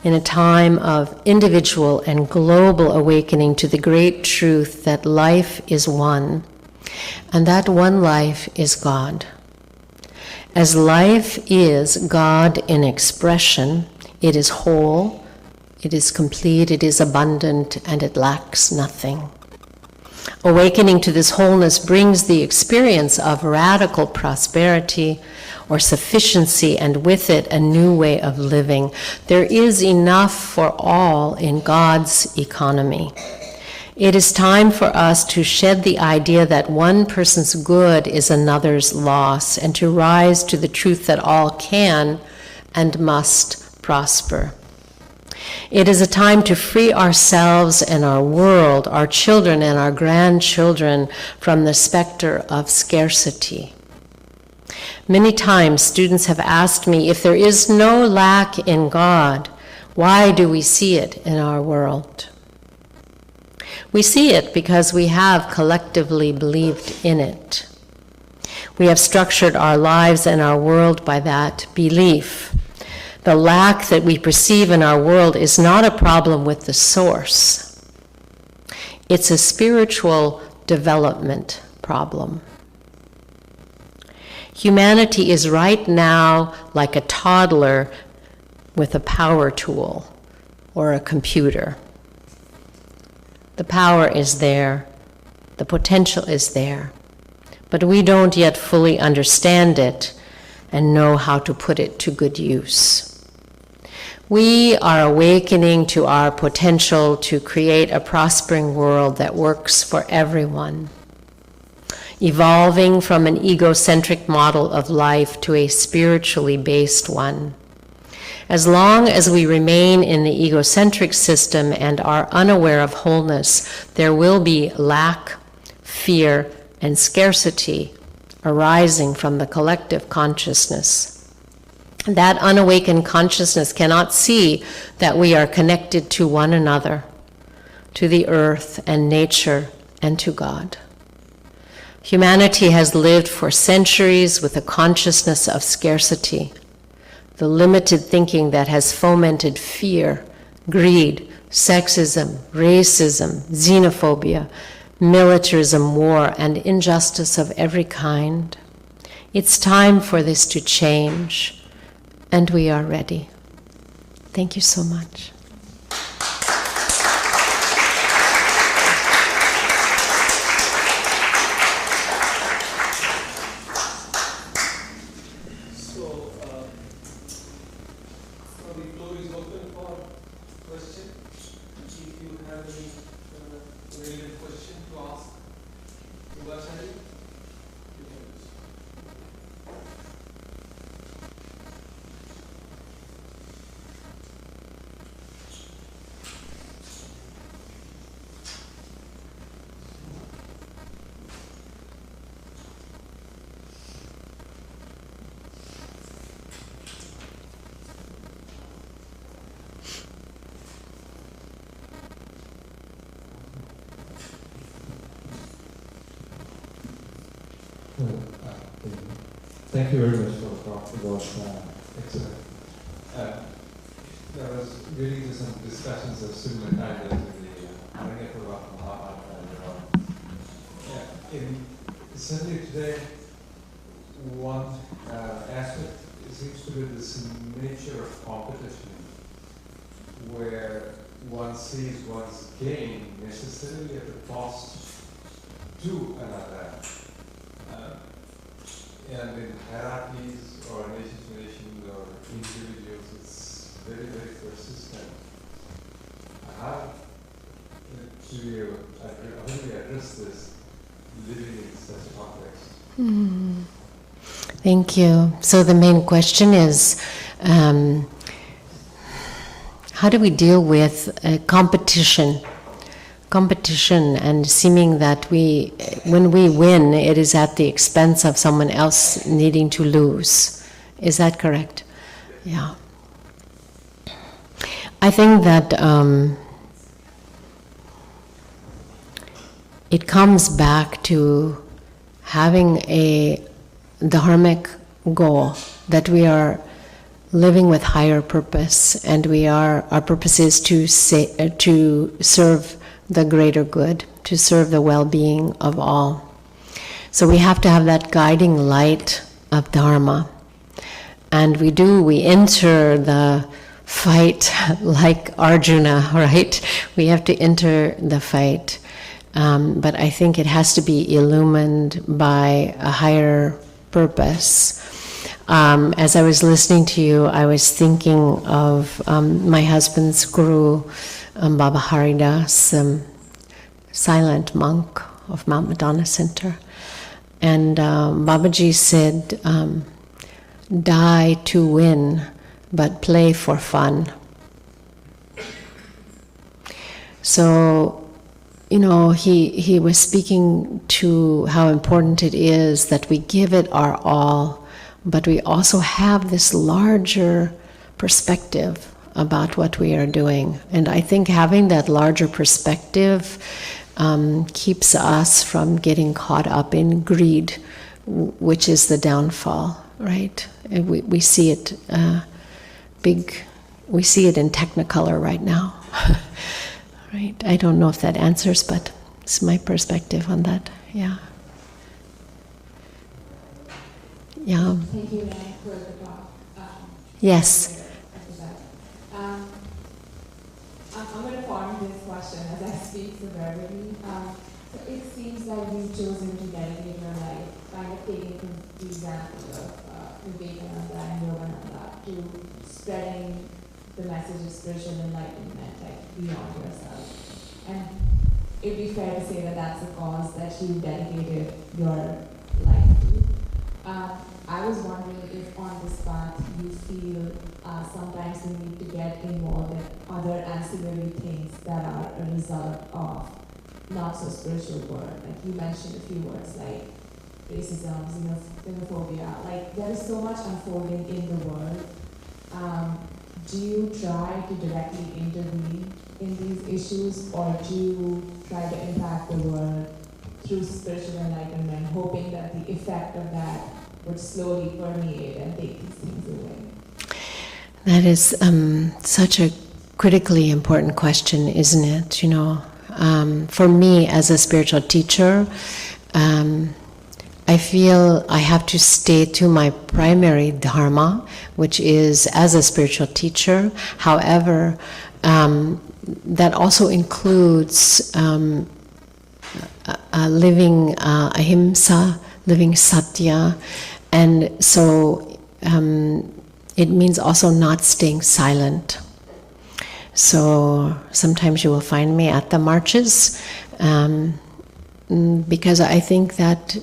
in a time of individual and global awakening to the great truth that life is one, and that one life is God. As life is God in expression, it is whole, it is complete, it is abundant, and it lacks nothing. Awakening to this wholeness brings the experience of radical prosperity or sufficiency, and with it a new way of living. There is enough for all in God's economy. It is time for us to shed the idea that one person's good is another's loss, and to rise to the truth that all can and must prosper. It is a time to free ourselves and our world, our children and our grandchildren, from the specter of scarcity. Many times students have asked me, if there is no lack in God, why do we see it in our world? We see it because we have collectively believed in it. We have structured our lives and our world by that belief. The lack that we perceive in our world is not a problem with the source. It's a spiritual development problem. Humanity is right now like a toddler with a power tool or a computer. The power is there, the potential is there, but we don't yet fully understand it and know how to put it to good use. We are awakening to our potential to create a prospering world that works for everyone, evolving from an egocentric model of life to a spiritually based one. As long as we remain in the egocentric system and are unaware of wholeness, there will be lack, fear, and scarcity arising from the collective consciousness. That unawakened consciousness cannot see that we are connected to one another, to the earth and nature, and to God. Humanity has lived for centuries with a consciousness of scarcity, the limited thinking that has fomented fear, greed, sexism, racism, xenophobia, militarism, war, and injustice of every kind. It's time for this to change, and we are ready. Thank you so much. Thank you very much for the talk. It was excellent. There was really some discussions of similar kind as in the Dharmic Prosperity. Certainly today, one aspect seems to be this nature of competition, where one sees one's gain necessarily at the cost to another. And in hierarchies or nation to nation or individuals, it's very, very persistent. How do you address this living in such a context? Thank you. So the main question is, how do we deal with competition and seeming that when we win, it is at the expense of someone else needing to lose. Is that correct? Yeah. I think that it comes back to having a dharmic goal, that we are living with higher purpose, and our purpose is to serve the greater good, to serve the well-being of all. So we have to have that guiding light of Dharma. And we enter the fight like Arjuna, right? We have to enter the fight. But I think it has to be illumined by a higher purpose. As I was listening to you, I was thinking of my husband's guru, Baba Haridas, silent monk of Mount Madonna Center. And Babaji said, die to win, but play for fun. So, he was speaking to how important it is that we give it our all, but we also have this larger perspective about what we are doing. And I think having that larger perspective keeps us from getting caught up in greed, which is the downfall, right? And we see it we see it in Technicolor right now. Right? I don't know if that answers, but it's my perspective on that. Yeah. Yeah. Thank you, Renee, for the talk. Yes. I'm going to form this question as I speak severely. So it seems like you've chosen to dedicate your life, kind of taking the example of Vivekananda and Yogananda, to spreading the message of spiritual enlightenment, like beyond yourself. And it'd be fair to say that that's a cause that you dedicated your life to. I was wondering if on this path you feel sometimes you need to get involved in other ancillary things that are a result of not so spiritual work. Like you mentioned a few words like racism, xenophobia. Like there is so much unfolding in the world. Do you try to directly intervene in these issues, or do you try to impact the world through spiritual enlightenment, hoping that the effect of that would slowly permeate and take these things away? That is such a critically important question, isn't it? For me as a spiritual teacher, I feel I have to stay to my primary dharma, which is as a spiritual teacher. However, that also includes living ahimsa, living satya, and so it means also not staying silent. So sometimes you will find me at the marches because I think that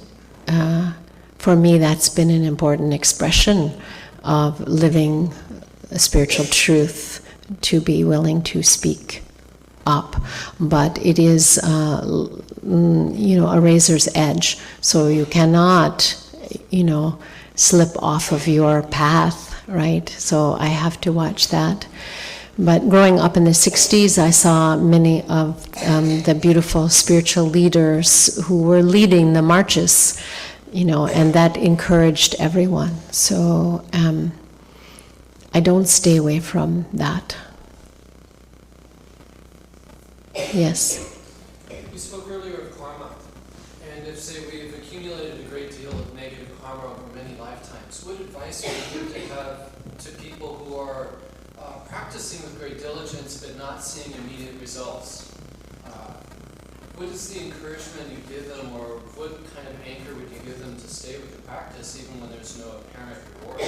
for me that's been an important expression of living a spiritual truth, to be willing to speak up. But it is a razor's edge, so you cannot slip off of your path, right? So I have to watch that. But growing up in the 60s, I saw many of the beautiful spiritual leaders who were leading the marches. and that encouraged everyone. So I don't stay away from that. Yes. You spoke earlier of karma, and if, say, we've accumulated a great deal of negative karma over many lifetimes, what advice would you have to people who are practicing with great diligence but not seeing immediate results? What is the encouragement you give them, or what kind of anchor would you give them to stay with the practice even when there's no apparent reward?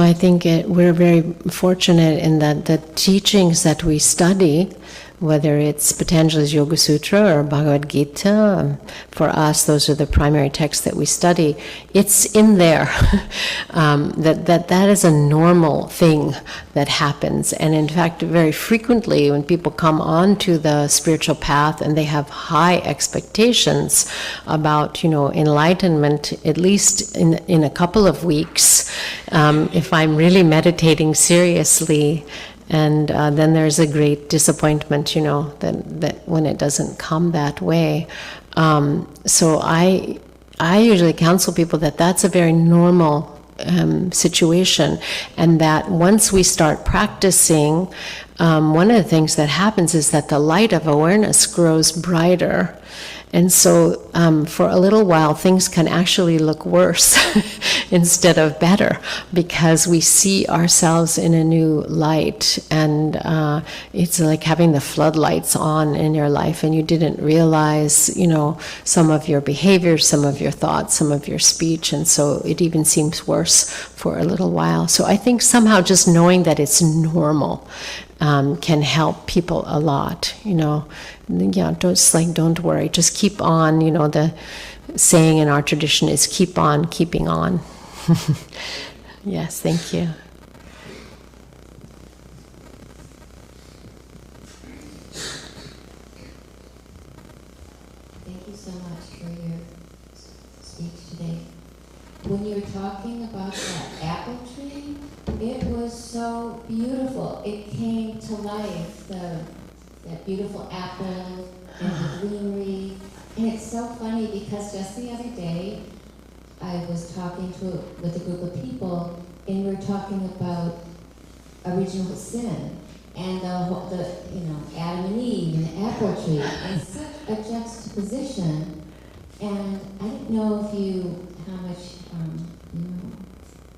I think we're very fortunate in that the teachings that we study, whether it's Patanjali's Yoga Sutra or Bhagavad Gita, for us, those are the primary texts that we study. It's in there that is a normal thing that happens. And in fact, very frequently when people come onto the spiritual path and they have high expectations about, enlightenment, at least in a couple of weeks, if I'm really meditating seriously, and then there's a great disappointment, that when it doesn't come that way. So I usually counsel people that that's a very normal situation, and that once we start practicing, one of the things that happens is that the light of awareness grows brighter. And so for a little while, things can actually look worse instead of better, because we see ourselves in a new light. And it's like having the floodlights on in your life, and you didn't realize, some of your behaviors, some of your thoughts, some of your speech. And so it even seems worse for a little while. So I think somehow just knowing that it's normal can help people a lot, don't worry, just keep on, the saying in our tradition is keep on keeping on. Yes, thank you. Thank you so much for your speech today. When you were talking about that apple tree, it was so beautiful. It came to life, that beautiful apple and the greenery. And it's so funny because just the other day, I was talking with a group of people, and we were talking about original sin and Adam and Eve and the apple tree, and such a juxtaposition. And I didn't know how much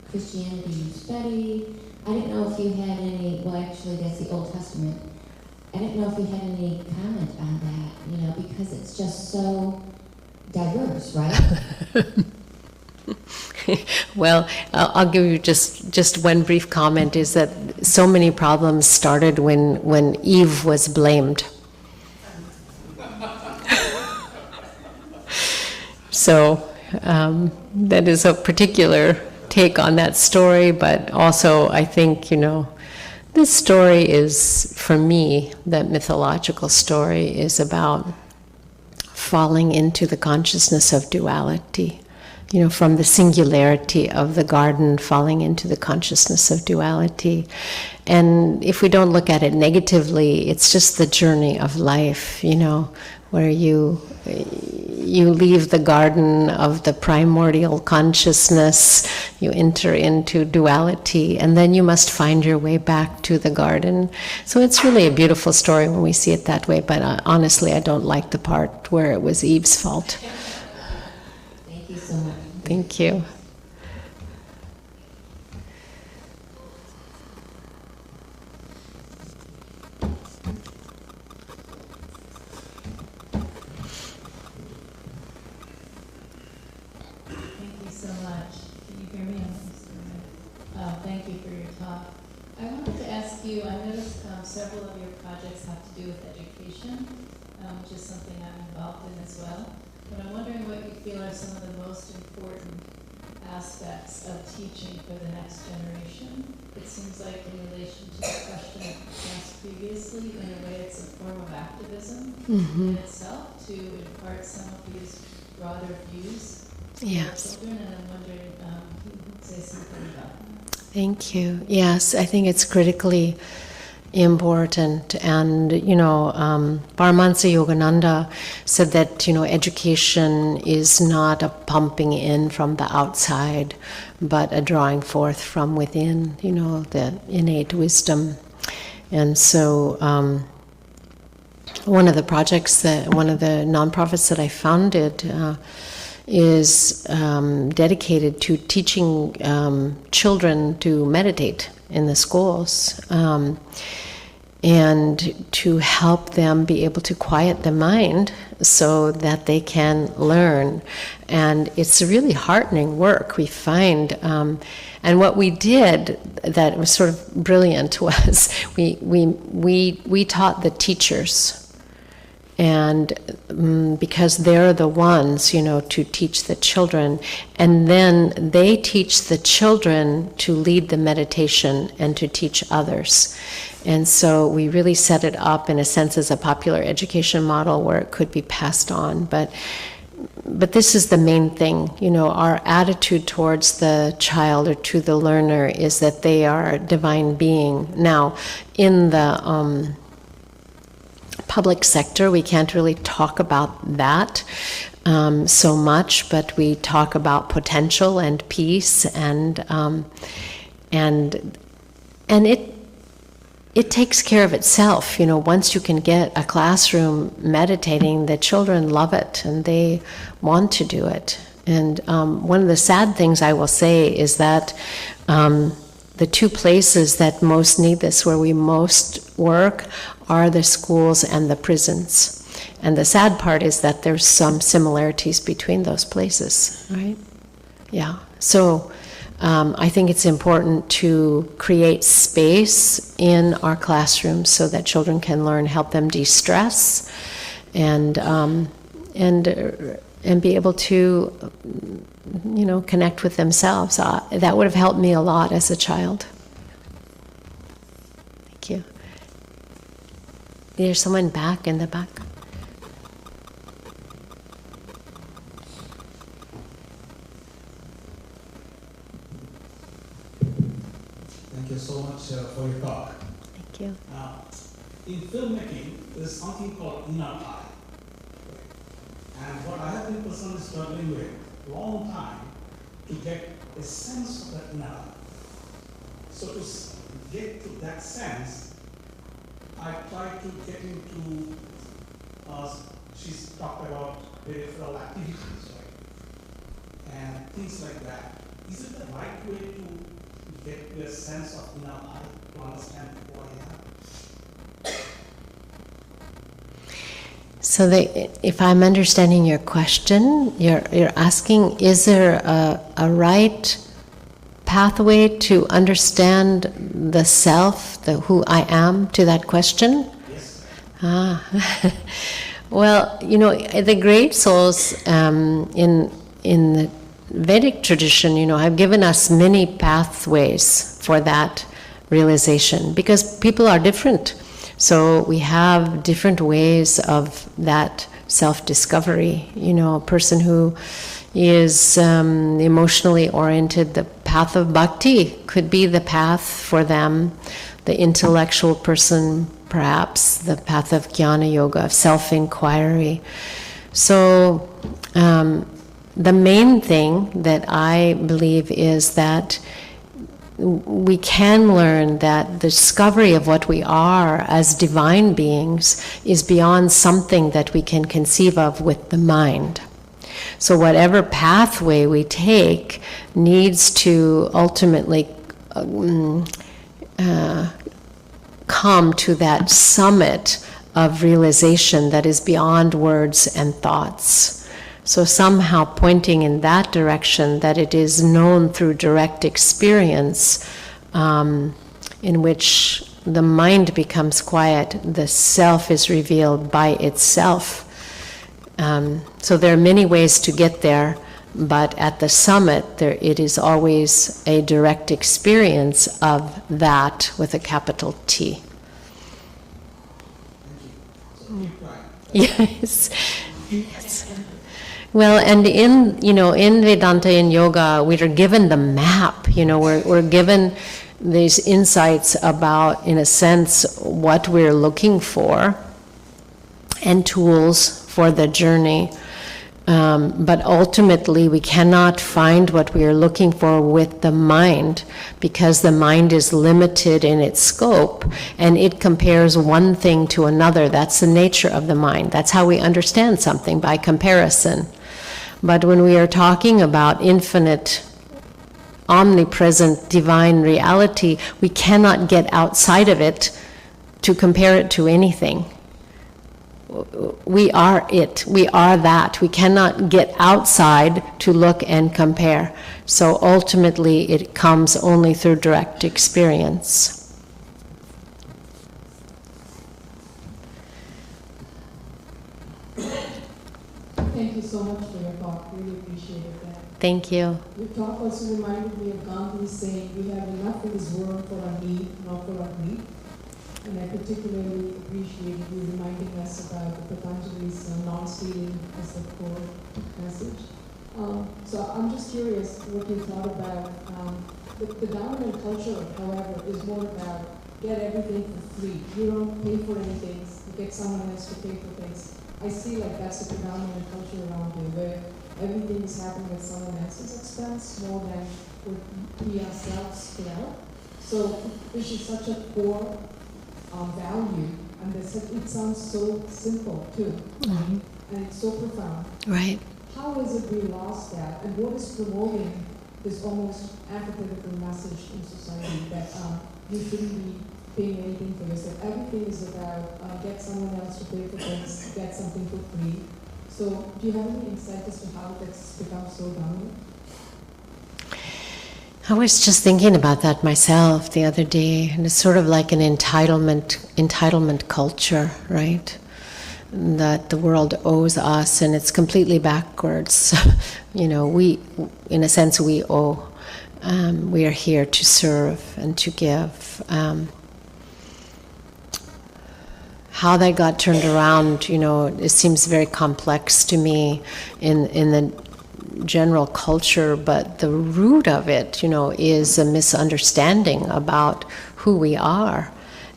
Christianity you study. I didn't know if you had any, well actually that's the Old Testament. I didn't know if you had any comment on that, because it's just so diverse, right? Well, I'll give you just one brief comment, is that so many problems started when Eve was blamed. So that is a particular take on that story, but also I think, this story is, for me, that mythological story is about falling into the consciousness of duality, from the singularity of the garden, falling into the consciousness of duality. And if we don't look at it negatively, it's just the journey of life, where you leave the garden of the primordial consciousness, you enter into duality, and then you must find your way back to the garden. So it's really a beautiful story when we see it that way, but honestly, I don't like the part where it was Eve's fault. Thank you so much. Thank you. Thank you for your talk. I wanted to ask you, I noticed several of your projects have to do with education, which is something I'm involved in as well. But I'm wondering what you feel are some of the most important aspects of teaching for the next generation. It seems like in relation to the question asked previously, in a way it's a form of activism in itself to impart some of these broader views to children, and I'm wondering if you could say something about that. Thank you. Yes, I think it's critically important. And, Paramahansa Yogananda said that, education is not a pumping in from the outside, but a drawing forth from within, the innate wisdom. And so one of the projects one of the nonprofits that I founded is dedicated to teaching children to meditate in the schools, and to help them be able to quiet the mind so that they can learn. And it's really heartening work, we find. And what we did that was sort of brilliant was we taught the teachers. And because they're the ones, to teach the children, and then they teach the children to lead the meditation and to teach others. And so we really set it up in a sense as a popular education model where it could be passed on. But this is the main thing, our attitude towards the child or to the learner is that they are a divine being. Now, in the public sector, we can't really talk about that so much, but we talk about potential and peace, and it takes care of itself. Once you can get a classroom meditating, the children love it and they want to do it. And one of the sad things I will say is that the two places that most need this, where we most work, are the schools and the prisons. And the sad part is that there's some similarities between those places, right? Yeah. So I think it's important to create space in our classrooms so that children can learn, help them de-stress, and be able to, connect with themselves. That would have helped me a lot as a child. Thank you. There's someone back in the back. Thank you so much for your talk. Thank you. In filmmaking, there is something called inner eye. And what I have been personally struggling with a long time to get a sense of that inner eye. So to get to that sense, I try to get into, she's talked about peripheral activities, right? And things like that. Is it the right way to get a sense of inner eye, to understand who I am? So if I'm understanding your question, you're asking, is there a right pathway to understand the self, who I am, to that question? Yes. Well, the great souls in the Vedic tradition, have given us many pathways for that realization, because people are different. So we have different ways of that self-discovery. A person who is emotionally oriented, the path of bhakti could be the path for them. The intellectual person, perhaps the path of jnana yoga, of self-inquiry. So the main thing that I believe is that we can learn that the discovery of what we are as divine beings is beyond something that we can conceive of with the mind. So whatever pathway we take needs to ultimately come to that summit of realization that is beyond words and thoughts. So somehow pointing in that direction, that it is known through direct experience, in which the mind becomes quiet, the self is revealed by itself. So there are many ways to get there, but at the summit, it is always a direct experience of that with a capital T. Yes. Yes. Well, and in Vedanta and yoga, we are given the map. We're given these insights about, in a sense, what we're looking for and tools for the journey. But ultimately, we cannot find what we are looking for with the mind, because the mind is limited in its scope, and it compares one thing to another. That's the nature of the mind. That's how we understand something, by comparison. But when we are talking about infinite, omnipresent, divine reality, we cannot get outside of it to compare it to anything. We are it. We are that. We cannot get outside to look and compare. So ultimately, it comes only through direct experience. Thank you so much for your talk. Really appreciated that. Thank you. Your talk also reminded me of Gandhi saying, "We have enough in this world for our need, not for our greed." And I particularly appreciated you reminding us about the Patanjali's non-stealing as the core message. So I'm just curious what you thought about the dominant culture, however, is more about get everything for free. You don't pay for anything, you get someone else to pay for things. I see like that's the predominant culture around here, where everything is happening at someone else's expense more than what we ourselves feel. So this is such a core value, and it sounds so simple too, Mm-hmm. and it's so profound. Right. How is it we lost that, and what is promoting this almost antithetical message in society that you shouldn't be paying anything for yourself? Everything is about get someone else to pay for things, get something for free. So do you have any insight as to how that's become so dominant? I was just thinking about that myself the other day, and it's sort of like an entitlement culture, right? That the world owes us, and it's completely backwards. We, in a sense, we owe. We are here to serve and to give. How that got turned around, it seems very complex to me in the general culture, but the root of it, is a misunderstanding about who we are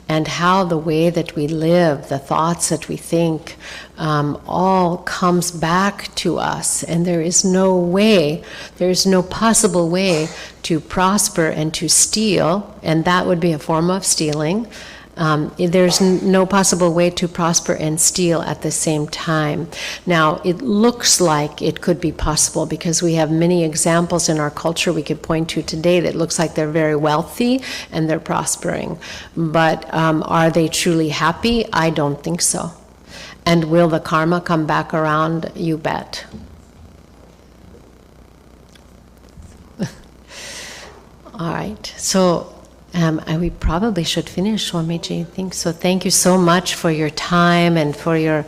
and how the way that we live, the thoughts that we think, all comes back to us. And there is no possible way to prosper and to steal, and that would be a form of stealing. There's no possible way to prosper and steal at the same time. Now, it looks like it could be possible because we have many examples in our culture we could point to today that looks like they're very wealthy and they're prospering. But are they truly happy? I don't think so. And will the karma come back around? You bet. All right. So we probably should finish, Swamiji. I think so. Thank you so much for your time and for your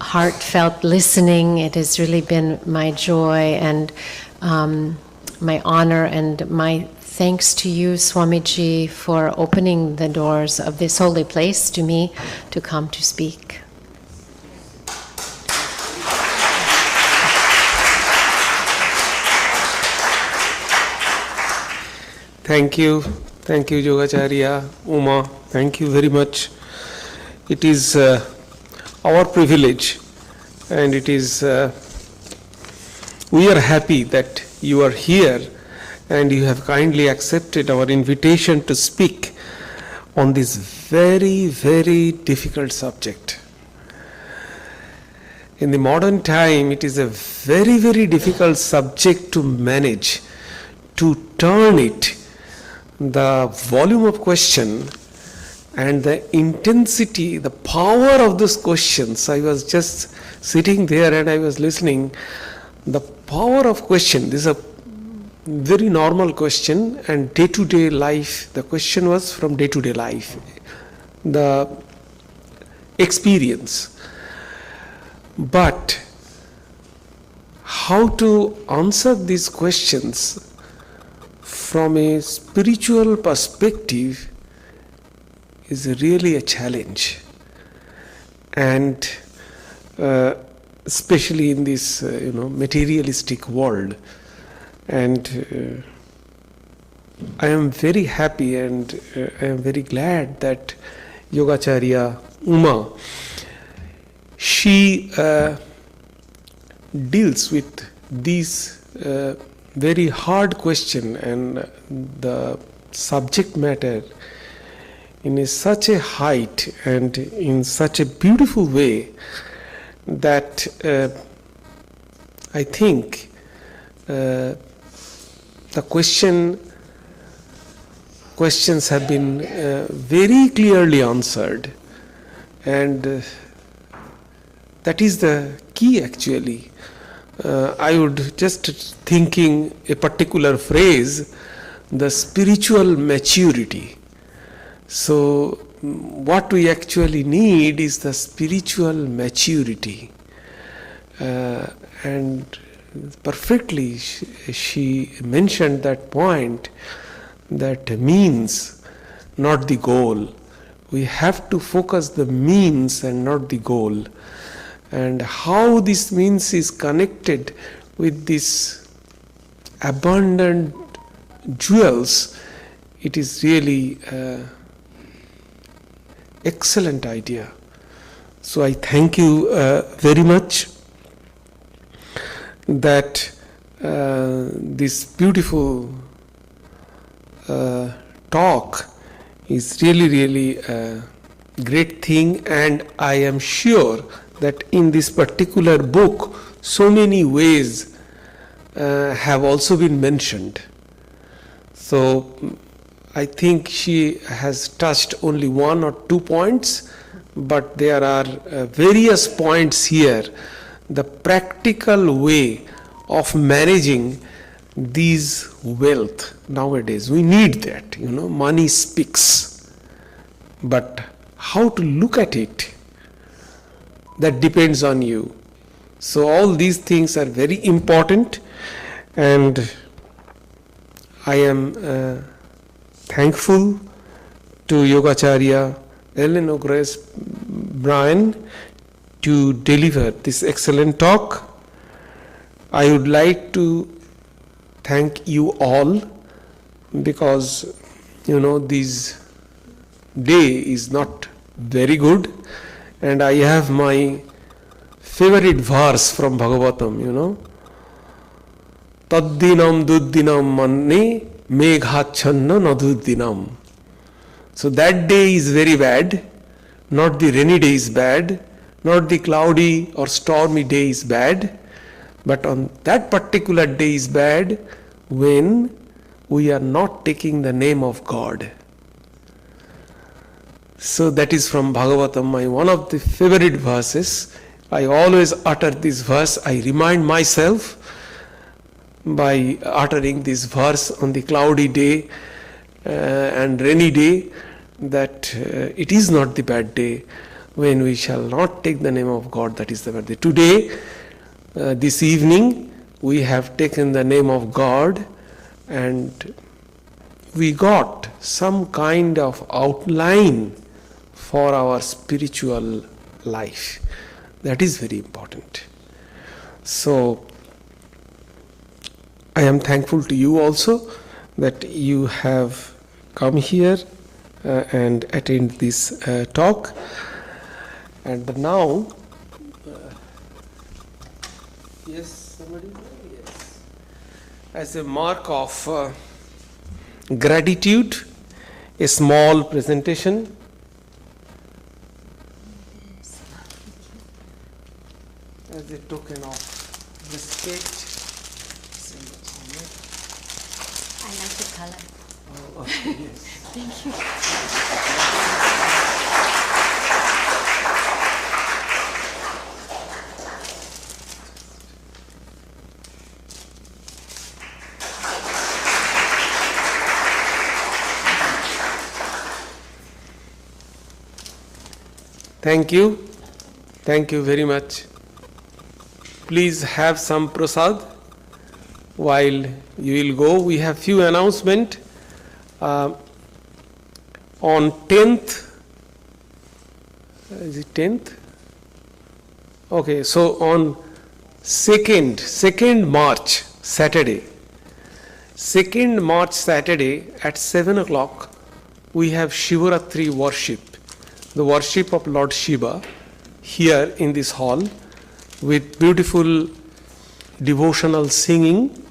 heartfelt listening. It has really been my joy and my honor, and my thanks to you, Swamiji, for opening the doors of this holy place to me to come to speak. Thank you. Thank you, Yogacharya, Uma. Thank you very much. It is our privilege, and it is we are happy that you are here and you have kindly accepted our invitation to speak on this very, very difficult subject. In the modern time, it is a very, very difficult subject to manage, to turn it. The volume of question and the intensity, the power of those questions. I was just sitting there and I was listening. The power of question, this is a very normal question, and day-to-day life, the question was from day-to-day life, the experience. But how to answer these questions from a spiritual perspective is really a challenge, and especially in this materialistic world. And I am very happy and I am very glad that Yogacharya Uma, she deals with these very hard question and the subject matter in such a height and in such a beautiful way that I think the questions have been very clearly answered, and that is the key actually. I would just thinking a particular phrase, the spiritual maturity. So what we actually need is the spiritual maturity, and perfectly she mentioned that point, that means, not the goal. We have to focus the means and not the goal. And how this means is connected with this abundant jewels, it is really excellent idea. So I thank you very much that this beautiful talk is really a great thing, and I am sure that in this particular book so many ways have also been mentioned. So I think she has touched only 1 or 2 points, but there are various points here. The practical way of managing these wealth nowadays, we need that, money speaks. But how to look at it, that depends on you. So all these things are very important, and I am thankful to Yogacharya Ellen Grace O'Brian to deliver this excellent talk. I would like to thank you all, because this day is not very good, and I have my favorite verse from Bhagavatam, Taddinam duddinam manne meghachanna naduddinam. So that day is very bad, not the rainy day is bad, not the cloudy or stormy day is bad, but on that particular day is bad when we are not taking the name of God. So that is from Bhagavatam, my one of the favorite verses. I always utter this verse. I remind myself by uttering this verse on the cloudy day and rainy day that it is not the bad day when we shall not take the name of God. That is the bad day. Today, this evening, we have taken the name of God, and we got some kind of outline for our spiritual life. That is very important. So I am thankful to you also that you have come here and attend this talk. And now, yes, somebody? Yes. As a mark of gratitude, a small presentation. As a token of respect. I like the color. Oh, okay, yes. Thank you. Thank you. Thank you very much. Please have some prasad while you will go. We have few announcement. On 10th, is it 10th? Okay, so on 2nd March, Saturday, 2nd March Saturday at 7 o'clock, we have Shivaratri worship, the worship of Lord Shiva here in this hall with beautiful devotional singing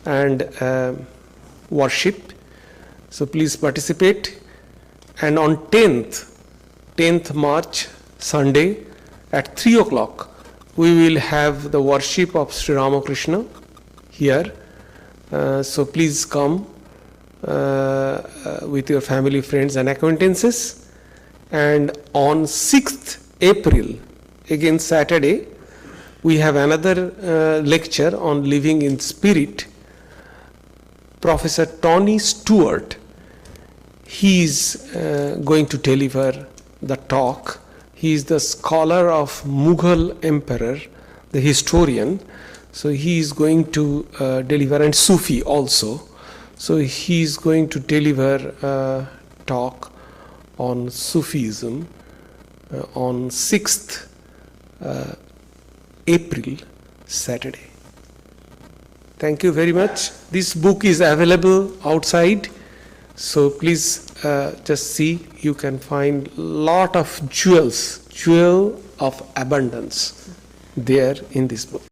and worship. So please participate. And on 10th March, Sunday at 3 o'clock, we will have the worship of Sri Ramakrishna here. So please come with your family, friends and acquaintances. And on 6th April, again Saturday, we have another lecture on living in spirit. Professor Tony Stewart, he is going to deliver the talk. He is the scholar of Mughal emperor, the historian. So he is going to deliver, and Sufi also. So he is going to deliver a talk on Sufism on 6th April, Saturday. Thank you very much. This book is available outside. So please just see, you can find lot of jewel of abundance there in this book.